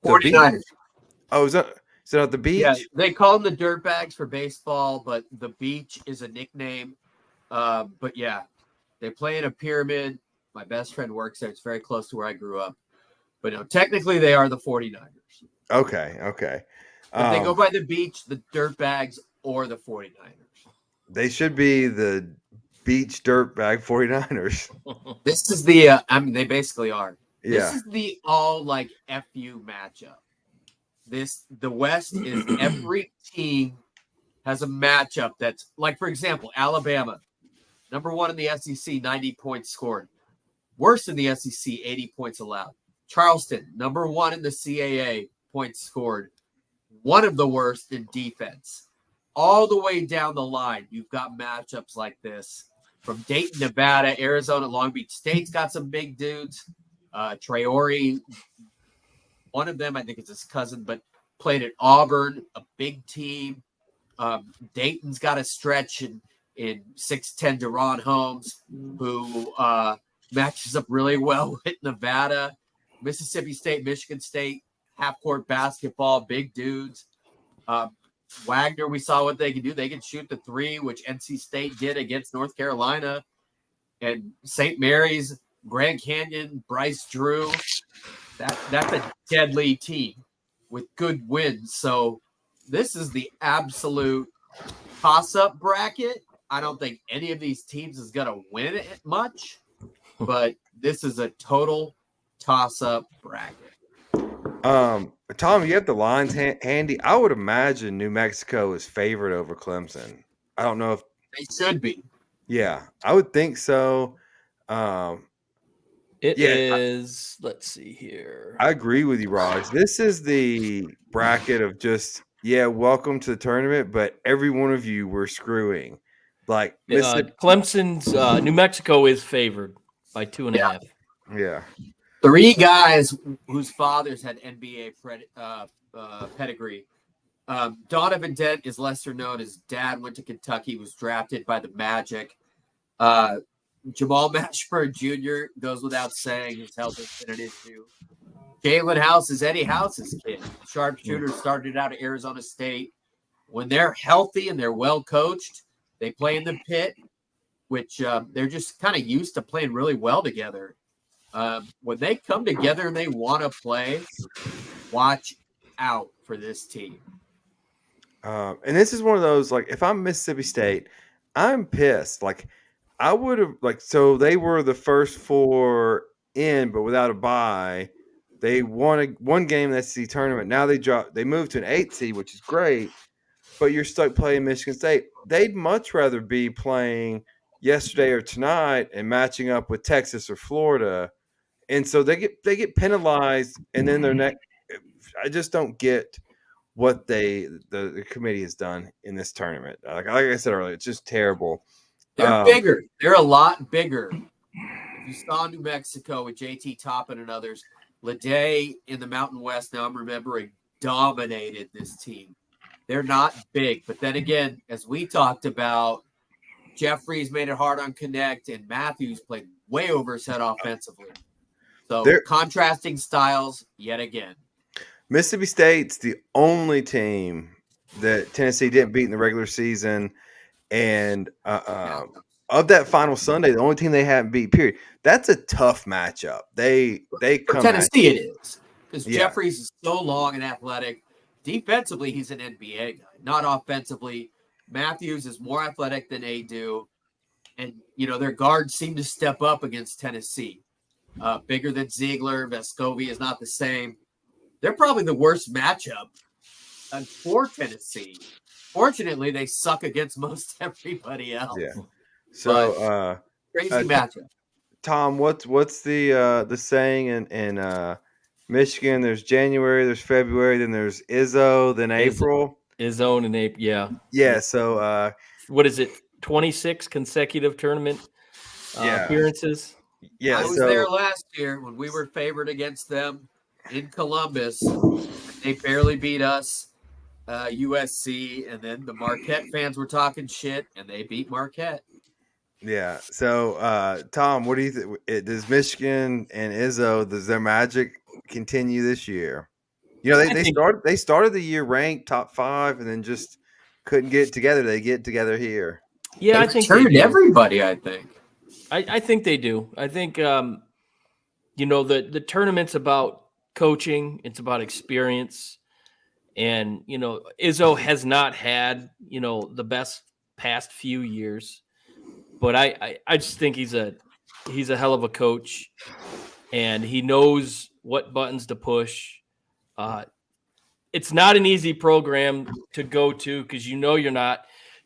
the 49ers. Beach. Oh, is it not the Beach? Yeah, they call them the Dirtbags for baseball, but the Beach is a nickname. But yeah, they play in a pyramid. My best friend works there. It's very close to where I grew up. But no, technically they are the 49ers. Okay. If they go by the Beach, the Dirtbags, or the 49ers. They should be the Beach Dirtbag 49ers. This is the they basically are. Yeah. This is the all like FU matchup. The West is every team has a matchup that's like, for example, Alabama, number one in the SEC, 90 points scored. Worst in the SEC, 80 points allowed. Charleston, number one in the CAA, points scored. One of the worst in defense. All the way down the line, you've got matchups like this. From Dayton, Nevada, Arizona, Long Beach State's got some big dudes. Traore, one of them, I think it's his cousin, but played at Auburn, a big team. Dayton's got a stretch in 6'10" Deron Holmes, who matches up really well with Nevada. Mississippi State, Michigan State, half-court basketball, big dudes. Wagner, we saw what they could do. They could shoot the three, which NC State did against North Carolina. And St. Mary's, Grand Canyon, Bryce Drew. That's a deadly team with good wins. So this is the absolute toss-up bracket. I don't think any of these teams is going to win it much, but this is a total toss-up bracket. Tom, you have the lines handy. I would imagine New Mexico is favored over Clemson. I don't know if they should be. Yeah, I would think so. It is. Let's see here. I agree with you, Raj. This is the bracket of just welcome to the tournament, but every one of you were screwing. Like Clemson's New Mexico is favored by 2.5. Yeah. 3 guys whose fathers had NBA pedigree. Donovan Dent is lesser known. His dad went to Kentucky, was drafted by the Magic. Jamal Mashburn Jr. goes without saying. His health has been an issue. Jalen House is Eddie House's kid. Sharpshooter started out at Arizona State. When they're healthy and they're well coached, they play in the pit, which they're just kind of used to playing really well together. When they come together and they want to play, watch out for this team. And this is one of those, like, if I'm Mississippi State, I'm pissed. Like, I would have, so they were the first 4 in, but without a bye. They won one game in the SEC tournament. Now they moved to an 8 seed, which is great, but you're stuck playing Michigan State. They'd much rather be playing yesterday or tonight and matching up with Texas or Florida. And so they get penalized, and then their next. I just don't get what the committee has done in this tournament. Like I said earlier, it's just terrible. They're bigger. They're a lot bigger. If you saw New Mexico with JT Toppin and others, Leday in the Mountain West, now I'm remembering, dominated this team. They're not big. But then again, as we talked about, Jeffries made it hard on Connect, and Matthews played way over his head offensively. So contrasting styles yet again. Mississippi State's the only team that Tennessee didn't beat in the regular season. And of that final Sunday, the only team they haven't beat, period. That's a tough matchup. They come for Tennessee, it is. Because Jeffries is so long and athletic. Defensively, he's an NBA guy, not offensively. Matthews is more athletic than they do. And, their guards seem to step up against Tennessee. Bigger than Ziegler. Vescovi is not the same. They're probably the worst matchup for Tennessee. Fortunately, they suck against most everybody else. Yeah. So crazy matchup. Tom, what's the saying in Michigan? There's January, there's February, then there's Izzo, then April. Izzo and April, yeah. Yeah. So what is it? 26 consecutive tournament appearances. Yeah, I was there last year when we were favored against them in Columbus. They barely beat us, USC, and then the Marquette fans were talking shit, and they beat Marquette. Yeah. So, Tom, what do you think? Does Michigan and Izzo, does their magic continue this year? They started the year ranked top 5, and then just couldn't get it together. They get together here. Yeah, I think turned everybody. I think. I think they do. I think the tournament's about coaching. It's about experience. And, Izzo has not had, the best past few years. But I just think he's a hell of a coach. And he knows what buttons to push. It's not an easy program to go to because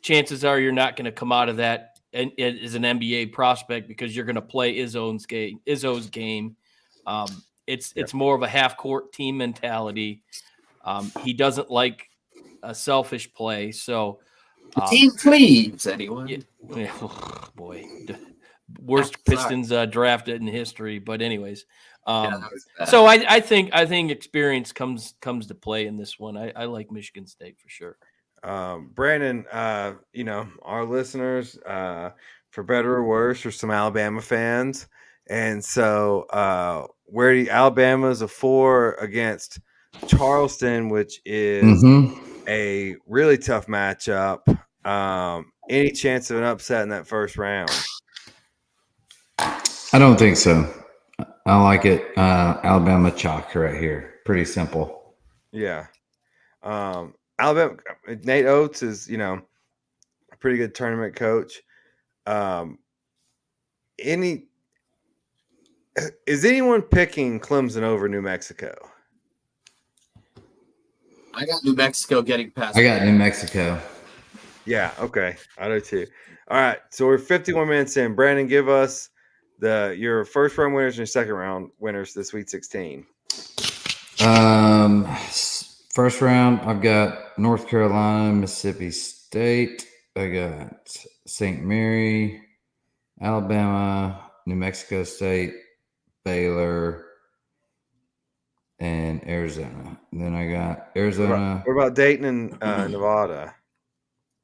chances are you're not going to come out of that and as an NBA prospect because you're going to play Izzo's game. It's more of a half-court team mentality. He doesn't like a selfish play. So team cleaves, anyone? Yeah, oh, boy. Worst Pistons drafted in history. But anyways, so I think experience comes to play in this one. I like Michigan State for sure. Brandon, our listeners, for better or worse, are some Alabama fans. And so Alabama's a 4 against Charleston, which is a really tough matchup. Any chance of an upset in that first round? I don't think so. I like it. Alabama chalk right here. Pretty simple. Yeah. Alabama, Nate Oates is, a pretty good tournament coach. Is anyone picking Clemson over New Mexico? I got New Mexico getting past. I got New Mexico. Yeah, okay. I do too. All right. So we're 51 minutes in. Brandon, give us your first round winners and your second round winners this Sweet 16. First round, I've got North Carolina, Mississippi State. I got St. Mary, Alabama, New Mexico State, Baylor, and Arizona. And then I got Arizona. What about Dayton and Nevada?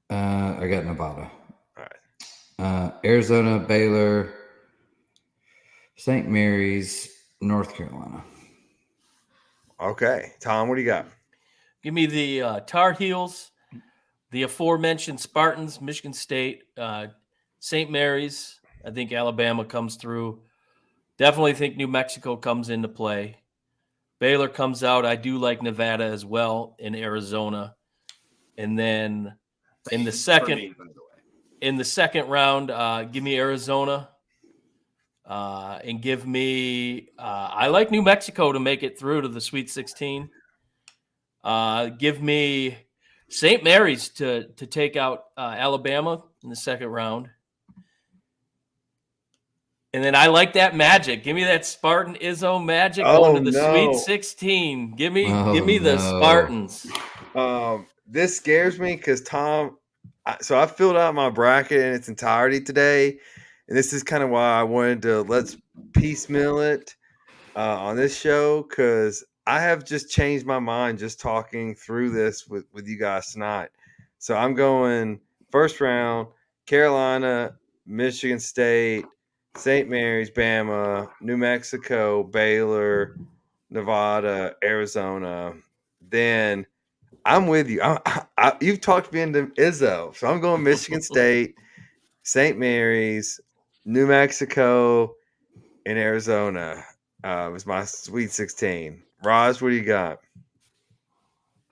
I got Nevada. All right. Arizona, Baylor, St. Mary's, North Carolina. Okay. Tom, what do you got? Give me the Tar Heels, the aforementioned Spartans, Michigan State, St. Mary's. I think Alabama comes through. Definitely think New Mexico comes into play. Baylor comes out. I do like Nevada as well, in Arizona. And then in the second round, give me Arizona. And give me I like New Mexico to make it through to the Sweet 16. Give me St. Mary's to take out Alabama in the second round. And then I like that magic. Give me that Spartan Izzo magic going to the Sweet 16. Give me the Spartans. This scares me because Tom. So I filled out my bracket in its entirety today, and this is kind of why I wanted to let's piecemeal it on this show, because I have just changed my mind just talking through this with you guys tonight. So I'm going first round: Carolina, Michigan State, St. Mary's, Bama, New Mexico, Baylor, Nevada, Arizona. Then I'm with you. You've talked me into Izzo, so I'm going Michigan State, St. Mary's, New Mexico, and Arizona. Was my Sweet 16. Roz, what do you got?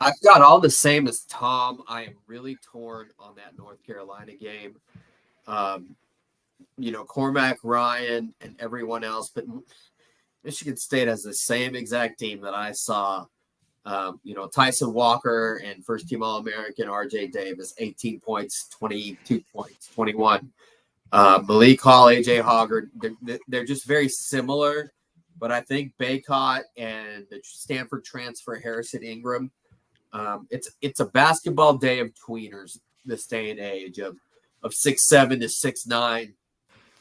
I've got all the same as Tom. I am really torn on that North Carolina game. Cormac Ryan and everyone else, but Michigan State has the same exact team that I saw. Tyson Walker and first-team All-American RJ Davis, 18 points, 22 points, 21. Malik Hall, AJ Hoggard, they're just very similar, but I think Baycott and the Stanford transfer Harrison Ingram, it's a basketball day of tweeners this day and age of 6'7" to 6'9",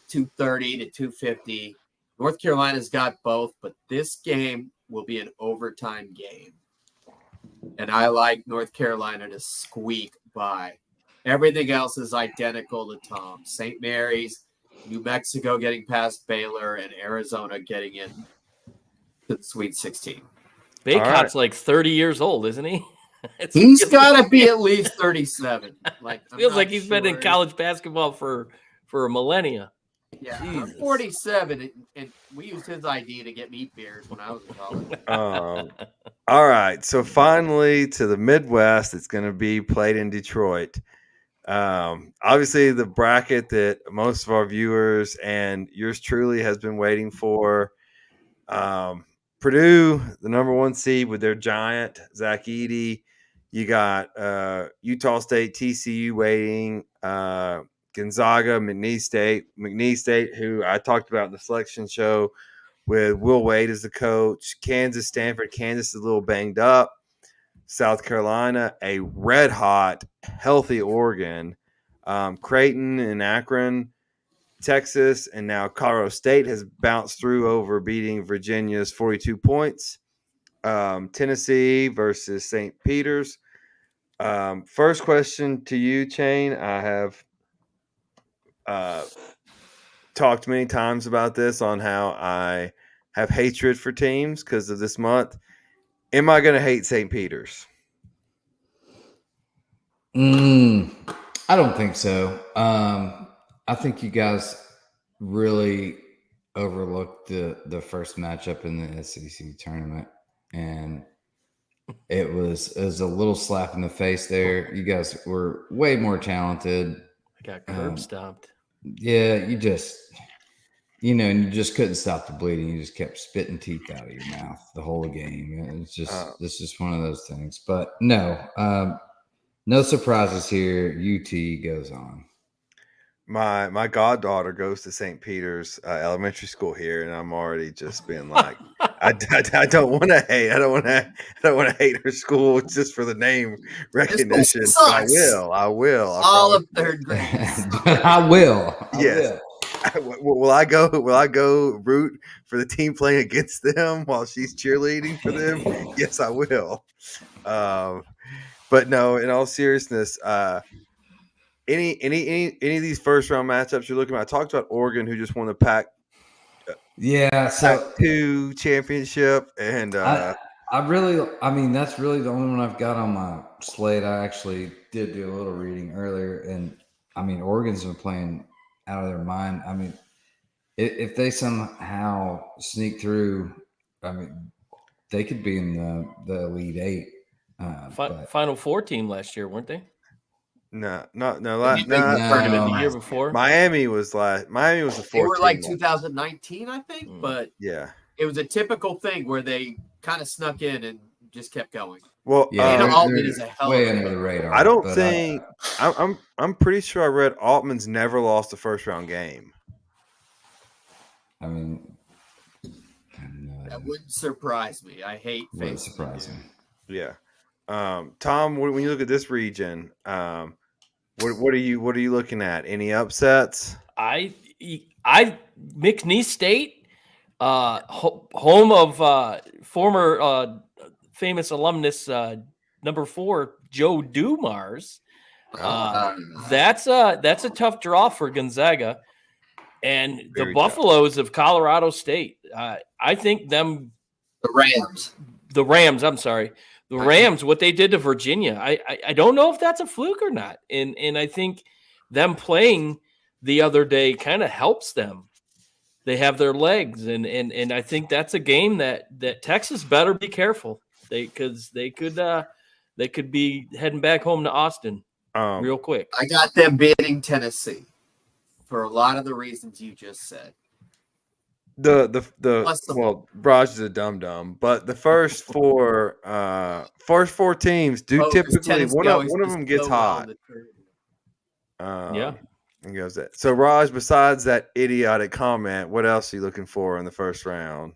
230 to 250. North Carolina's got both, but this game will be an overtime game. And I like North Carolina to squeak by. Everything else is identical to Tom. St. Mary's, New Mexico getting past Baylor, and Arizona getting in to the Sweet 16. Baycott's like 30 years old, isn't he? He's got to be at least 37. Feels like he's been in college basketball for a millennia. Yeah, I'm 47, and we used his ID to get me beers when I was in college. All right, so finally to the Midwest, it's going to be played in Detroit. Obviously, the bracket that most of our viewers and yours truly has been waiting for. Purdue, the number 1 seed with their giant Zach Edey. You got Utah State, TCU waiting. Gonzaga, McNeese State, who I talked about in the selection show with Will Wade as the coach. Kansas, Stanford. Kansas is a little banged up. South Carolina, a red-hot, healthy Oregon. Creighton and Akron, Texas, and now Colorado State has bounced through over beating Virginia's 42 points. Tennessee versus St. Peter's. First question to you, Chain. I have talked many times about this on how I have hatred for teams because of this month. Am I going to hate St. Peter's? I don't think so. I think you guys really overlooked the first matchup in the SEC tournament, and it was a little slap in the face there. You guys were way more talented. I got curb stomped. Yeah, you just, and you just couldn't stop the bleeding. You just kept spitting teeth out of your mouth the whole game. It's just one of those things. But no, no surprises here. UT goes on. My goddaughter goes to St. Peter's elementary school here, and I'm already just been like, I don't want to hate. I don't want to hate her school just for the name recognition. But I will. All of third grade. I will. Yes. Will I go root for the team playing against them while she's cheerleading for them? Yes, I will. But no, in all seriousness, any of these first round matchups you're looking at? I talked about Oregon, who just won the Pac-2 championship, and that's really the only one I've got on my slate. I actually did do a little reading earlier, and Oregon's been playing out of their mind. If they somehow sneak through, they could be in the Elite Eight. Final Four team last year, weren't they? No. The year before. Miami was the fourth. They were like 2019, I think, but yeah, it was a typical thing where they kind of snuck in and just kept going. Well, Altman is a hell way of under the radar. I don't think I'm pretty sure I read Altman's never lost a first round game. That wouldn't surprise me. I hate wouldn't surprise me. Yeah. Tom, when you look at this region, what are you looking at? Any upsets? I McNeese State, home of former famous alumnus number 4 Joe Dumars. That's a tough draw for Gonzaga, and the Buffaloes of Colorado State. I think the Rams. I'm sorry. The Rams, what they did to Virginia, I don't know if that's a fluke or not. And I think them playing the other day kind of helps them. They have their legs, and I think that's a game that Texas better be careful. They could be heading back home to Austin real quick. I got them beating Tennessee for a lot of the reasons you just said. Raj is a dum-dum, but the first four teams do typically one of them gets hot. Yeah. And goes that. So Raj, besides that idiotic comment, what else are you looking for in the first round?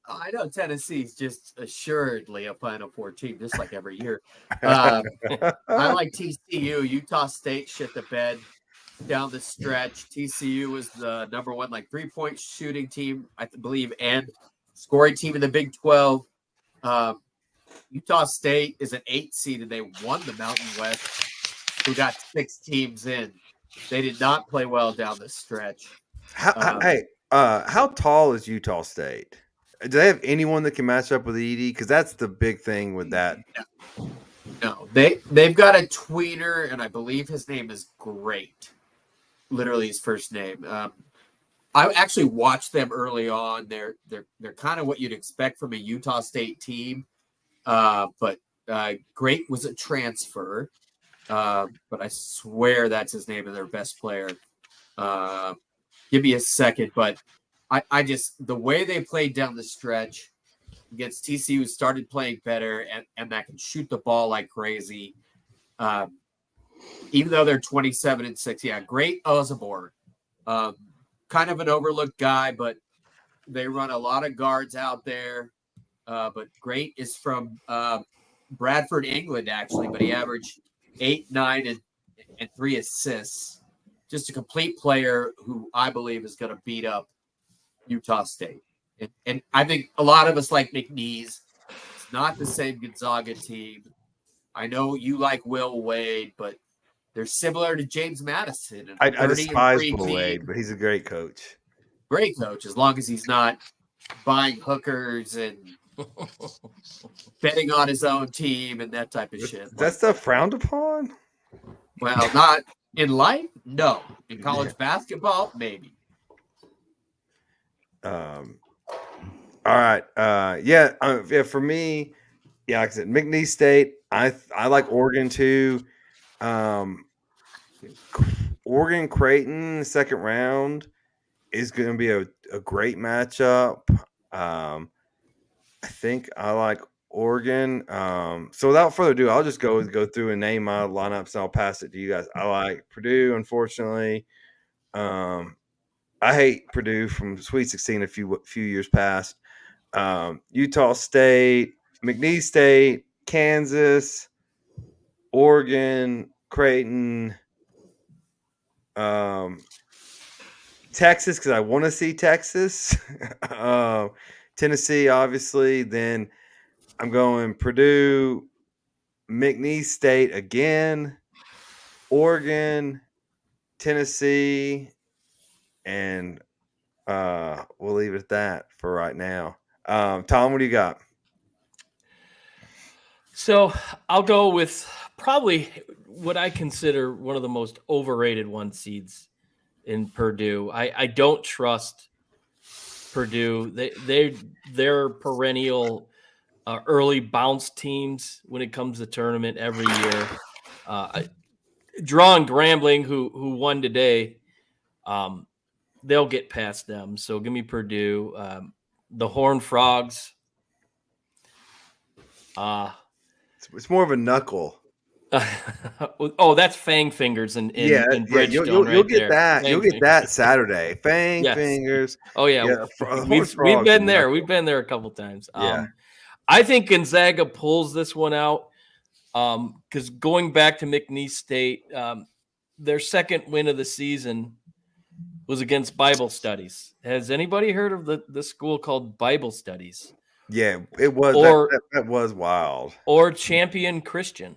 I know Tennessee's just assuredly a Final Four team, just like every year. I like TCU. Utah State shit the bed down the stretch. TCU was the number 1 3-point shooting team, I believe, and scoring team in the Big 12. Utah State is an 8 seed, and they won the Mountain West, who got 6 teams in. They did not play well down the stretch. How tall is Utah State? Do they have anyone that can match up with Edey? Because that's the big thing with that. No, they've got a tweener, and I believe his name is Great. Literally his first name. I actually watched them early on. They're kind of what you'd expect from a Utah State team, but Great was a transfer. But I swear that's his name and their best player. Give me a second, but I just the way they played down the stretch against TCU started playing better and that can shoot the ball like crazy. Even though they're 27-6, yeah, Great Ozabor, kind of an overlooked guy, but they run a lot of guards out there. But Great is from Bradford, England, actually, but he averaged 8, 9, and 3 assists. Just a complete player who I believe is going to beat up Utah State. And I think a lot of us like McNeese. It's not the same Gonzaga team. I know you like Will Wade, but they're similar to James Madison. I despise Will Wade, but he's a great coach. Great coach, as long as he's not buying hookers and betting on his own team and that type of shit. That stuff frowned upon? Well, not in life, no. In college basketball, maybe. All right. Yeah. For me, yeah, like I said, McNeese State. I like Oregon too. Oregon Creighton second round is going to be a great matchup. I think I like Oregon. So without further ado, I'll just go through and name my lineups, and I'll pass it to you guys. I like Purdue, unfortunately. I hate Purdue from Sweet 16 a few years past. Utah State, McNeese State, Kansas, Oregon, Creighton, Texas, because I want to see Texas. Tennessee, obviously. Then I'm going Purdue, McNeese State again, Oregon, Tennessee, and we'll leave it at that for right now. Tom, what do you got? So I'll go with probably what I consider one of the most overrated one seeds in Purdue. I don't trust Purdue. They're perennial early bounce teams when it comes to tournament every year. Drawing Grambling, who won today, they'll get past them. So give me Purdue. The Horned Frogs. It's more of a knuckle. Oh, that's Fang Fingers in Bridgestone. You'll right get there. that. Fang You'll get Fingers. that Saturday. Fang Yes. Fingers. Oh yeah, we've been there. We've been there a couple times. Yeah. I think Gonzaga pulls this one out because going back to McNeese State, their second win of the season was against Bible Studies. Has anybody heard of the school called Bible Studies? Yeah, it was. That was wild. Or Champion Christian.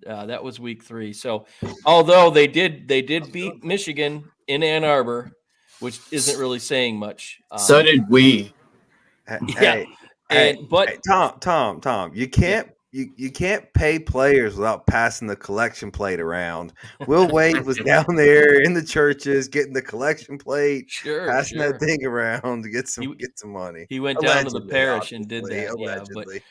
That was week 3. So, although they did beat Michigan in Ann Arbor, which isn't really saying much. So did we. Yeah. Tom, you can't you can't pay players without passing the collection plate around. Will Wade was down there in the churches getting the collection plate, passing that thing around to get some money. He went down to the parish and did that. Allegedly. Yeah,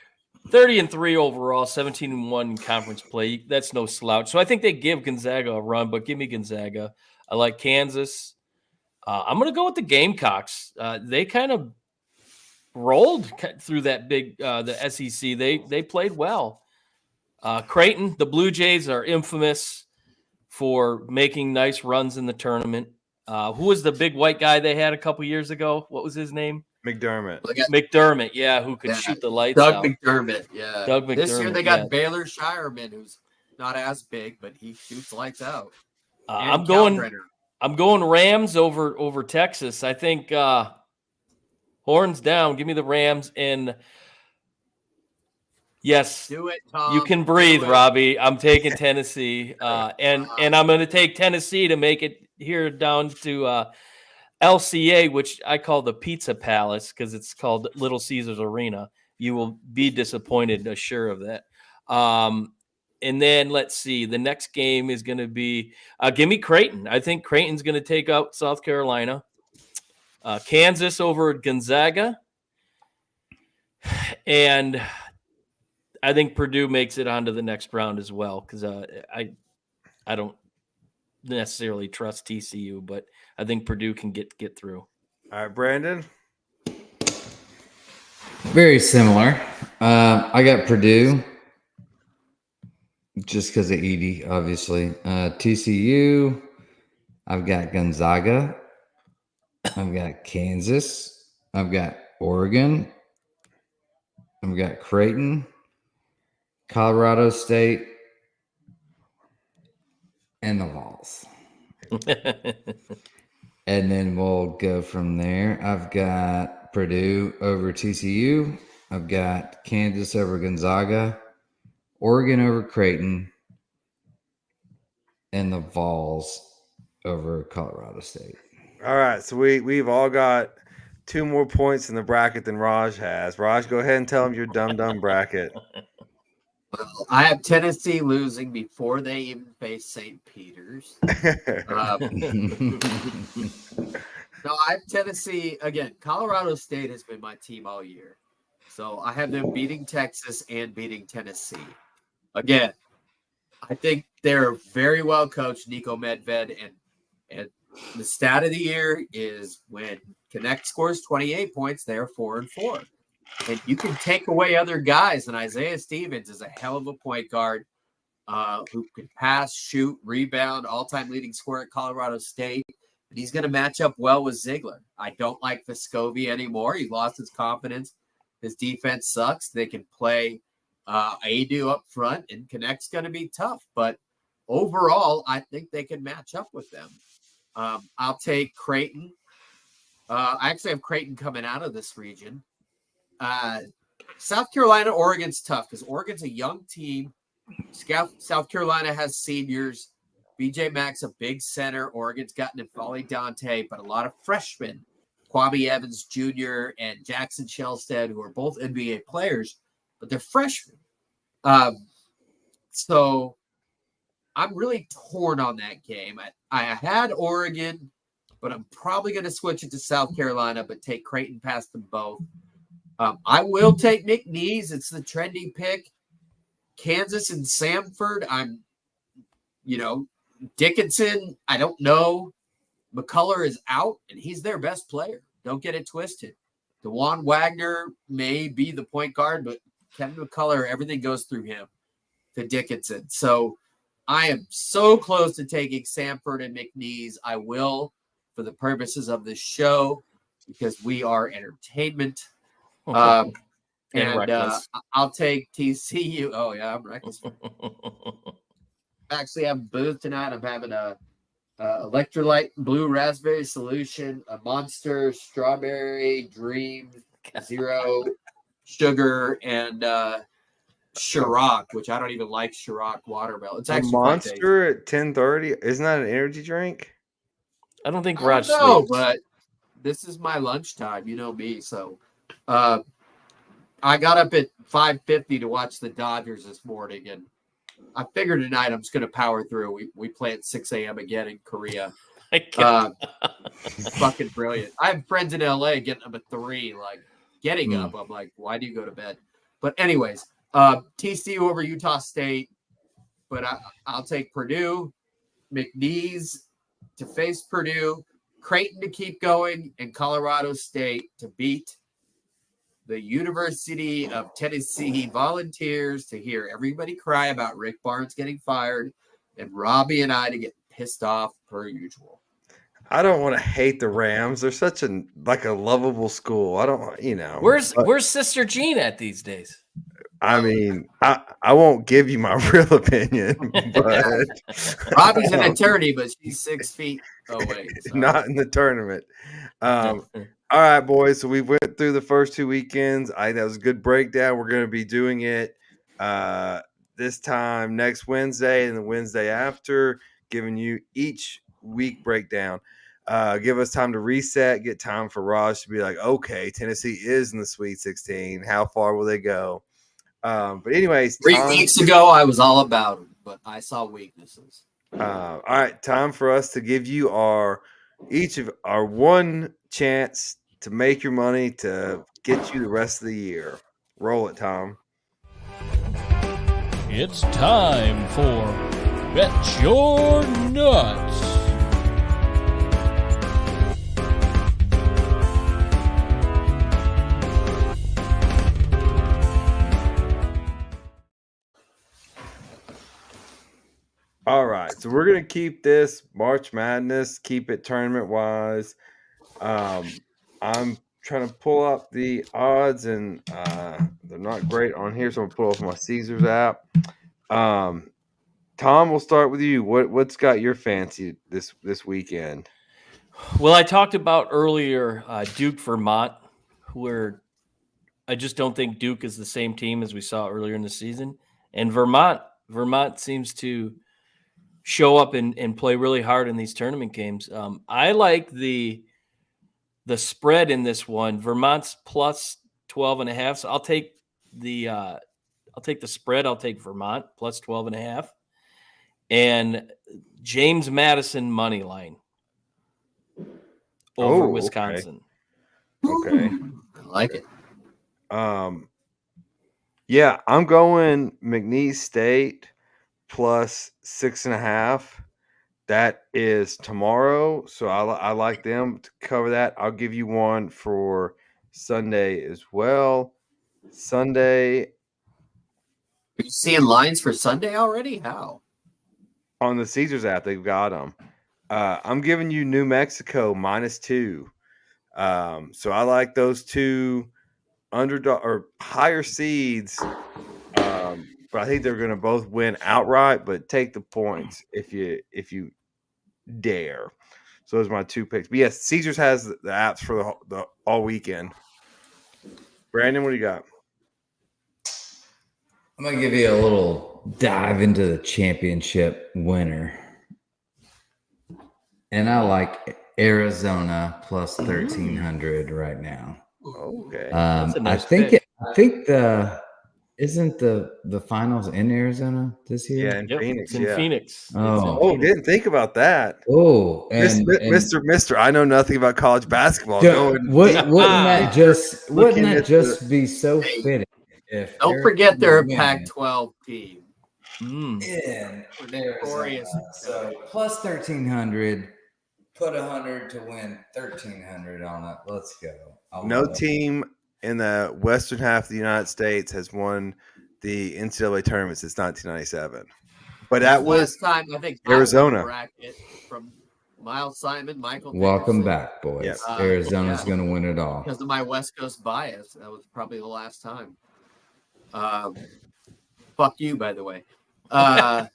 but 30-3 overall, 17-1 conference play. That's no slouch. So I think they give Gonzaga a run, but give me Gonzaga. I like Kansas. I'm going to go with the Gamecocks. They kind of rolled through that big the SEC. They played well. Creighton, the Blue Jays are infamous for making nice runs in the tournament. Who was the big white guy they had a couple years ago? What was his name? McDermott. Yeah, who could shoot the lights out. Doug McDermott. This year they got Baylor Shireman, who's not as big, but he shoots lights out. I'm going Rams over Texas. I think horns down. Give me the Rams. And yes, do it, Tom. You can breathe, Robbie. I'm taking Tennessee, and I'm going to take Tennessee to make it here down to LCA, which I call the Pizza Palace because it's called Little Caesars Arena. You will be disappointed, sure of that. And then let's see. The next game is going to be give me Creighton. I think Creighton's going to take out South Carolina. Kansas over Gonzaga. And I think Purdue makes it onto the next round as well because I don't necessarily trust TCU, but I think Purdue can get through. All right, Brandon. Very similar. I got Purdue just because of Edie, obviously. TCU. I've got Gonzaga. I've got Kansas. I've got Oregon. I've got Creighton, Colorado State, and the Vols. And then we'll go from there. I've got Purdue over TCU. I've got Kansas over Gonzaga, Oregon over Creighton, and the Vols over Colorado State. All right, so we've all got 2 more points in the bracket than Raj has. Raj, go ahead and tell him your dumb bracket. Well, I have Tennessee losing before they even face St. Peter's. No, I have Tennessee again. Colorado State has been my team all year, so I have them beating Texas and beating Tennessee. Again, I think they're very well coached, Nico Medved, and the stat of the year is when Connect scores 28 points, they're 4-4. And you can take away other guys, and Isaiah Stevens is a hell of a point guard who can pass, shoot, rebound, all-time leading scorer at Colorado State. And he's going to match up well with Ziegler. I don't like Vescovi anymore. He lost his confidence. His defense sucks. They can play Adu up front, and Connect's going to be tough. But overall, I think they can match up with them. I'll take Creighton. I actually have Creighton coming out of this region. South Carolina, Oregon's tough because Oregon's a young team. South Carolina has seniors. BJ Mack's a big center. Oregon's got N'Faly Dante, but a lot of freshmen. Kwame Evans Jr. and Jackson Shelstead, who are both NBA players, but they're freshmen. So I'm really torn on that game. I had Oregon, but I'm probably going to switch it to South Carolina, but take Creighton past them both. I will take McNeese. It's the trendy pick. Kansas and Samford. Dickinson, I don't know. McCullough is out, and he's their best player. Don't get it twisted. DeJuan Wagner may be the point guard, but Kevin McCullough, everything goes through him to Dickinson. So I am so close to taking Samford and McNeese. I will for the purposes of this show because we are entertainment. And I'll take TCU. Oh, yeah, I'm reckless. Actually, I'm booze tonight. I'm having a electrolyte blue raspberry solution, a Monster strawberry dream, zero sugar, and Ciroc, which I don't even like Ciroc watermelon. It's actually Monster at 10:30. Isn't that an energy drink? I don't think Raj sleeps. sleeps. But this is my lunchtime. You know me. So I got up at 5:50 to watch the Dodgers this morning, and I figured tonight I'm just going to power through. We play at 6 a.m. again in Korea. Fucking brilliant. I have friends in LA getting up at 3, like getting up. I'm like, why do you go to bed? But anyways, TCU over Utah State. But I'll take Purdue, McNeese to face Purdue, Creighton to keep going, and Colorado State to beat the University of Tennessee Volunteers to hear everybody cry about Rick Barnes getting fired and Robbie and I to get pissed off per usual. I don't want to hate the Rams. They're such a lovable school. I don't, Where's Sister Jean at these days? I mean, I won't give you my real opinion, but Robbie's an attorney, but she's 6 feet away. So. Not in the tournament. All right, boys. So we went through the first 2 weekends. I think that was a good breakdown. We're going to be doing it this time next Wednesday and the Wednesday after, giving you each week breakdown. Give us time to reset, get time for Raj to be like, okay, Tennessee is in the Sweet 16. How far will they go? But anyways, 3 weeks ago, I was all about them, but I saw weaknesses. All right, time for us to give you each of our one chance to make your money to get you the rest of the year. Roll it, Tom. It's time for Bet Your Nuts. All right, so we're going to keep this March Madness, keep it tournament-wise. I'm trying to pull up the odds, and they're not great on here, so I'm going to pull off my Caesars app. Tom, we'll start with you. What's got your fancy this weekend? Well, I talked about earlier Duke, Vermont, where I just don't think Duke is the same team as we saw earlier in the season. And Vermont seems to show up and play really hard in these tournament games. I like the spread in this one. Vermont's plus 12.5. So I'll take the I'll take the spread. I'll take Vermont plus 12.5. And James Madison money line over Wisconsin. Okay. I like it. Yeah, I'm going McNeese State plus 6.5. That is tomorrow, so I like them to cover that. I'll give you one for Sunday as well. Sunday Are you seeing lines for Sunday already? How? on the Caesars app, they've got them. I'm giving you New Mexico -2. So I like those two underdog or higher seeds. But I think they're going to both win outright. But take the points if you dare. So those are my two picks. But yes, Caesars has the apps for the all weekend. Brandon, what do you got? I'm going to give you a little dive into the championship winner. And I like Arizona plus 1,300 right now. Okay. That's a nice I think pick. isn't the finals in Arizona this year? Yeah, in Phoenix. It's in Yeah. Phoenix. Oh. Didn't think about that. Oh, and Mister, I know nothing about college basketball. Wouldn't that just be so fitting? If Don't forget they're a Pac-12 team. In Arizona. So plus 1,300, put 100 to win 1,300 on it. Let's go. No team in the western half of the United States has won the NCAA tournament since 1997. But that was last time I think Arizona. Bracket from Miles Simon, Michael. Welcome back, boys. Yes. Arizona's going to win it all because of my West Coast bias. That was probably the last time. Fuck you, by the way. I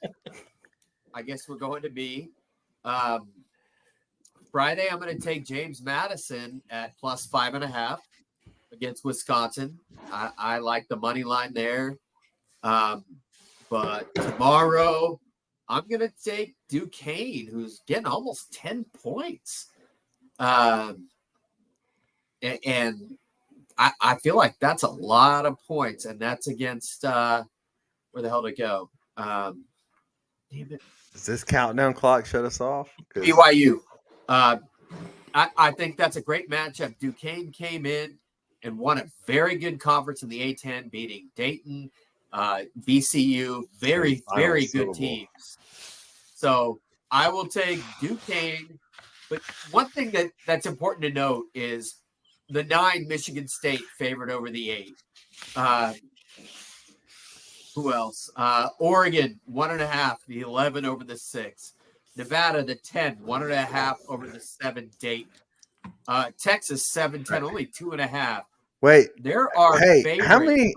guess we're going to be Friday. I'm going to take James Madison at plus 5.5 against Wisconsin. I like the money line there. But tomorrow I'm going to take Duquesne, who's getting almost 10 points. And I feel like that's a lot of points, and that's against where the hell to go? Damn it. Does this countdown clock shut us off? BYU. I think that's a great matchup. Duquesne came in and won a very good conference in the A-10, beating Dayton, VCU, very good teams. So I will take Duquesne. But one thing that's important to note is the 9 Michigan State favored over the 8. Who else? Oregon 1.5, the 11 over the 6. Nevada the 10, 1.5 over the 7 Dayton. Texas 7-10, only 2.5. Wait, there are favorites.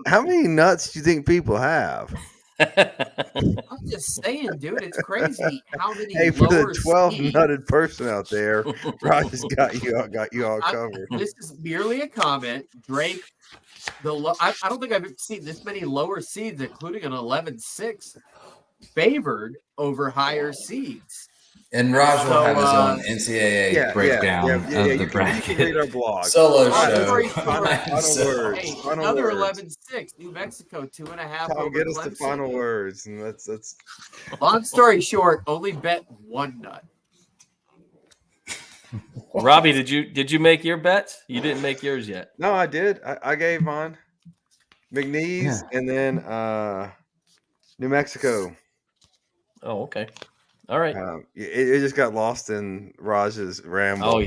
how many nuts do you think people have? I'm just saying, dude, it's crazy how many. Hey, for lower the 12 seeds. nutted person out there, Roger's got you all covered. This is merely a comment. Drake, I don't think I've seen this many lower seeds, including an 11-6, favored over higher seeds. And Raj will have his own NCAA breakdown of the bracket. You can read our blog. Solo show. Another 11-6. New Mexico 2.5. Tom, get us the final words, and let's. Long story short, only bet one nut. Robbie, did you make your bets? You didn't make yours yet. No, I did. I gave mine. McNeese and then New Mexico. Oh, okay. All right. It just got lost in Raj's ramble. Oh,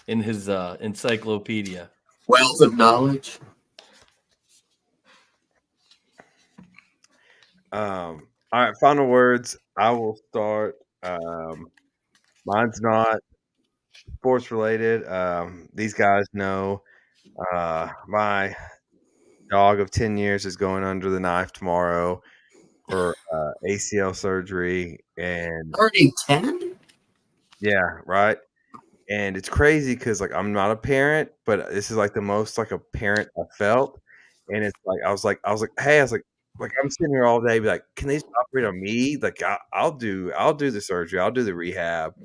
in his encyclopedia. Wells of knowledge. All right, final words. I will start. Mine's not sports related. These guys know my dog of 10 years is going under the knife tomorrow for ACL surgery. And already 10? Yeah, right. And it's crazy because I'm not a parent, but this is the most like a parent I felt. And it's I was like, hey, I'm sitting here all day, be like, can they just operate on me? I'll do the surgery, I'll do the rehab.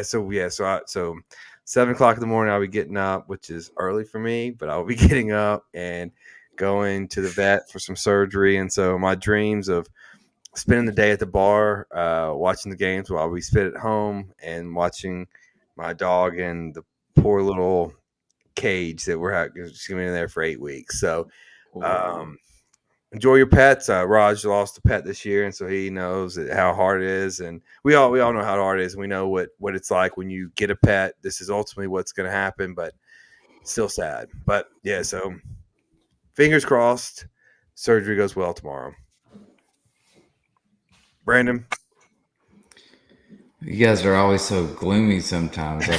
So 7 o'clock in the morning, I'll be getting up, which is early for me, but I'll be getting up and going to the vet for some surgery. And so my dreams of spending the day at the bar, watching the games while we spent at home and watching my dog in the poor little cage that we're just going to be in there for 8 weeks. So, enjoy your pets. Raj lost a pet this year, and so he knows how hard it is. And we all know how hard it is. And we know what it's like when you get a pet. This is ultimately what's going to happen, but still sad. But yeah, so fingers crossed, surgery goes well tomorrow. Brandon, you guys are always so gloomy sometimes. I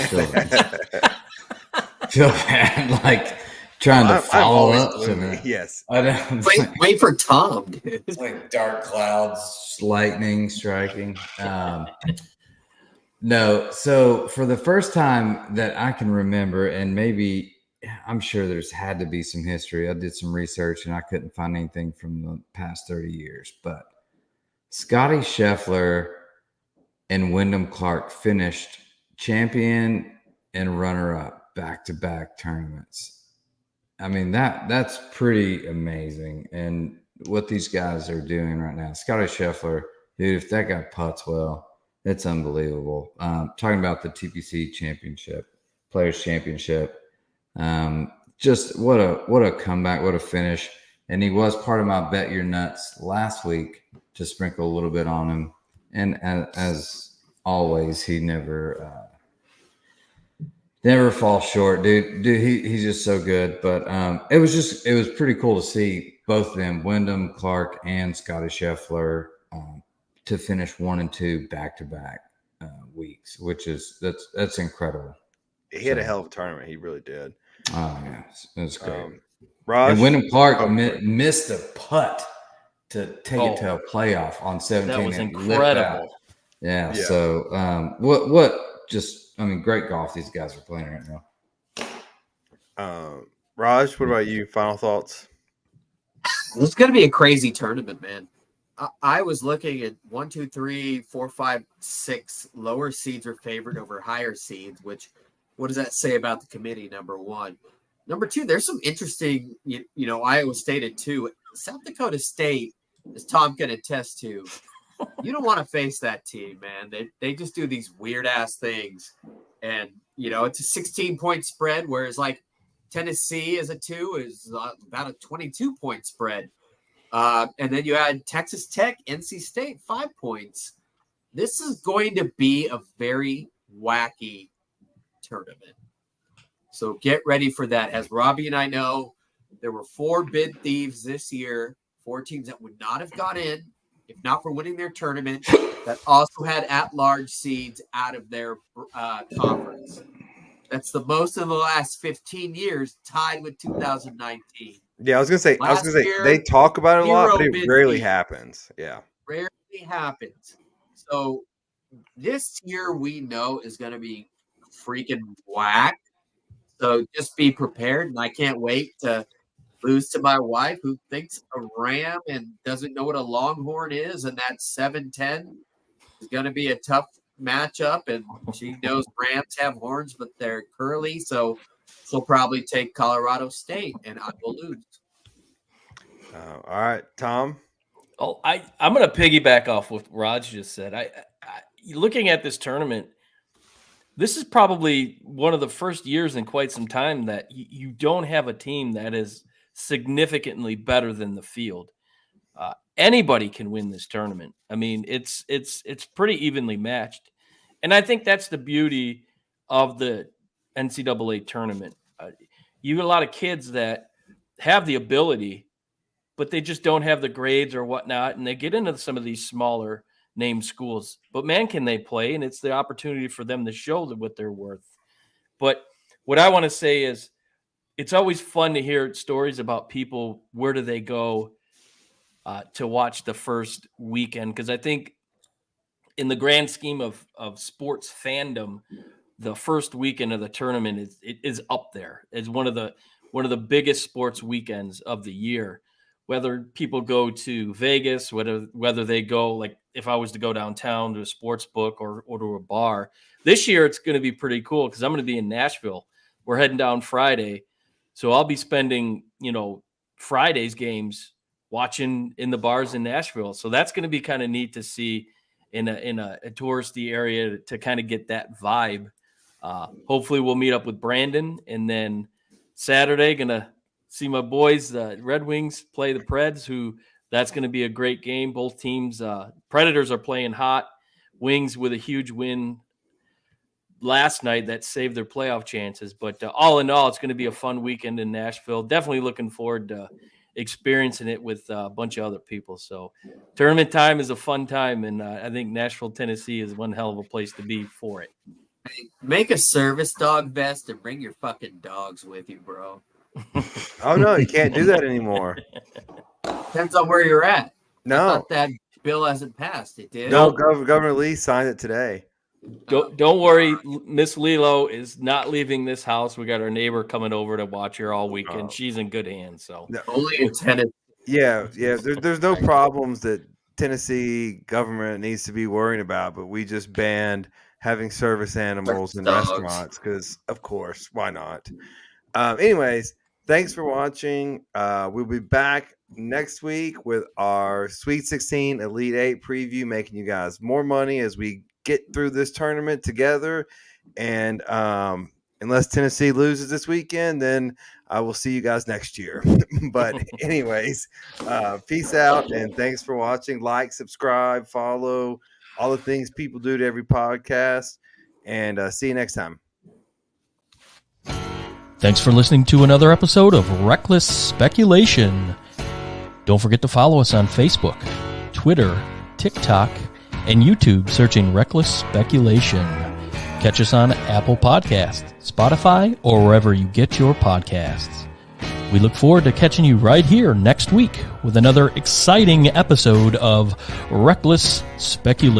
feel bad, like trying to follow up to me. Yes. Wait for Tom. It's like dark clouds, lightning striking. No, so for the first time that I can remember, and maybe I'm sure there's had to be some history. I did some research and I couldn't find anything from the past 30 years, but Scotty Scheffler and Wyndham Clark finished champion and runner-up back-to-back tournaments. I mean, that's pretty amazing. And what these guys are doing right now, Scotty Scheffler, dude, if that guy putts well, it's unbelievable. Talking about the TPC championship, Players Championship, just what a comeback, what a finish. And he was part of my Bet Your Nuts last week to sprinkle a little bit on him. And as always, he never falls short, dude. He's just so good. But it was pretty cool to see both of them, Wyndham Clark and Scotty Scheffler, to finish 1 and 2 back-to-back weeks, which is that's incredible. He had a hell of a tournament. He really did. Oh yeah, it was great. Raj, and Wyndham Clark missed a putt to take it to a playoff on 17. That was incredible. Yeah. So what? Just great golf these guys are playing right now. Raj, what about you? Final thoughts? This is going to be a crazy tournament, man. I was looking at 1, 2, 3, 4, 5, 6 lower seeds are favored over higher seeds, which what does that say about the committee? Number one. Number two, there's some interesting, Iowa State at 2. South Dakota State, as Tom can attest to, you don't want to face that team, man. They just do these weird ass things. And, it's a 16-point spread, whereas like Tennessee as a 2 is about a 22-point spread. And then you add Texas Tech, NC State, 5 points. This is going to be a very wacky tournament. So get ready for that. As Robbie and I know, there were 4 bid thieves this year, 4 teams that would not have got in if not for winning their tournament, that also had at-large seeds out of their conference. That's the most in the last 15 years, tied with 2019. Yeah, I was gonna say they talk about it a lot, but it rarely happens. Yeah. Rarely happens. So this year we know is gonna be freaking whack. So just be prepared. And I can't wait to lose to my wife who thinks a ram and doesn't know what a longhorn is, and that 7-10 is gonna be a tough matchup, and she knows rams have horns, but they're curly, so she'll probably take Colorado State, and I will lose. All right, Tom. Oh, I'm going to piggyback off what Raj just said. I looking at this tournament, this is probably one of the first years in quite some time that you don't have a team that is significantly better than the field. Anybody can win this tournament. I mean, it's pretty evenly matched. And I think that's the beauty of the NCAA tournament. You get a lot of kids that have the ability, but they just don't have the grades or whatnot, and they get into some of these smaller name schools. But man, can they play, and it's the opportunity for them to show what they're worth. But what I want to say is it's always fun to hear stories about people, where do they go to watch the first weekend, because I think in the grand scheme of sports fandom, the first weekend of the tournament is up there as one of the biggest sports weekends of the year. Whether people go to Vegas, whether they go, like if I was to go downtown to a sports book or to a bar, this year it's going to be pretty cool because I'm going to be in Nashville. We're heading down Friday, so I'll be spending Friday's games watching in the bars in Nashville. So that's going to be kind of neat to see in a touristy area to kind of get that vibe. Hopefully we'll meet up with Brandon, and then Saturday going to see my boys, the Red Wings, play the Preds, who that's going to be a great game. Both teams, Predators are playing hot. Wings with a huge win last night that saved their playoff chances. But all in all, it's going to be a fun weekend in Nashville. Definitely looking forward to experiencing it with a bunch of other people. So tournament time is a fun time, and I think Nashville, Tennessee is one hell of a place to be for it. Make a service dog vest and bring your fucking dogs with you, bro. Oh, no, you can't do that anymore. Depends on where you're at. No. I thought that bill hasn't passed. It did. No, Governor Lee signed it today. Don't worry, Miss Lilo is not leaving this house. We got our neighbor coming over to watch her all weekend. She's in good hands. So only in Tennessee. Yeah. There's no problems that Tennessee government needs to be worrying about, but we just banned having service animals in restaurants because, of course, why not? Anyways, thanks for watching. We'll be back next week with our Sweet 16 Elite 8 preview, making you guys more money as we get through this tournament together. And unless Tennessee loses this weekend, then I will see you guys next year. But anyways, peace out, and thanks for watching. Like, subscribe, follow, all the things people do to every podcast, and see you next time. thanks for listening to another episode of Reckless Speculation. Don't forget to follow us on Facebook, Twitter, TikTok, and YouTube, searching Reckless Speculation. Catch us on Apple Podcasts, Spotify, or wherever you get your podcasts. We look forward to catching you right here next week with another exciting episode of Reckless Speculation.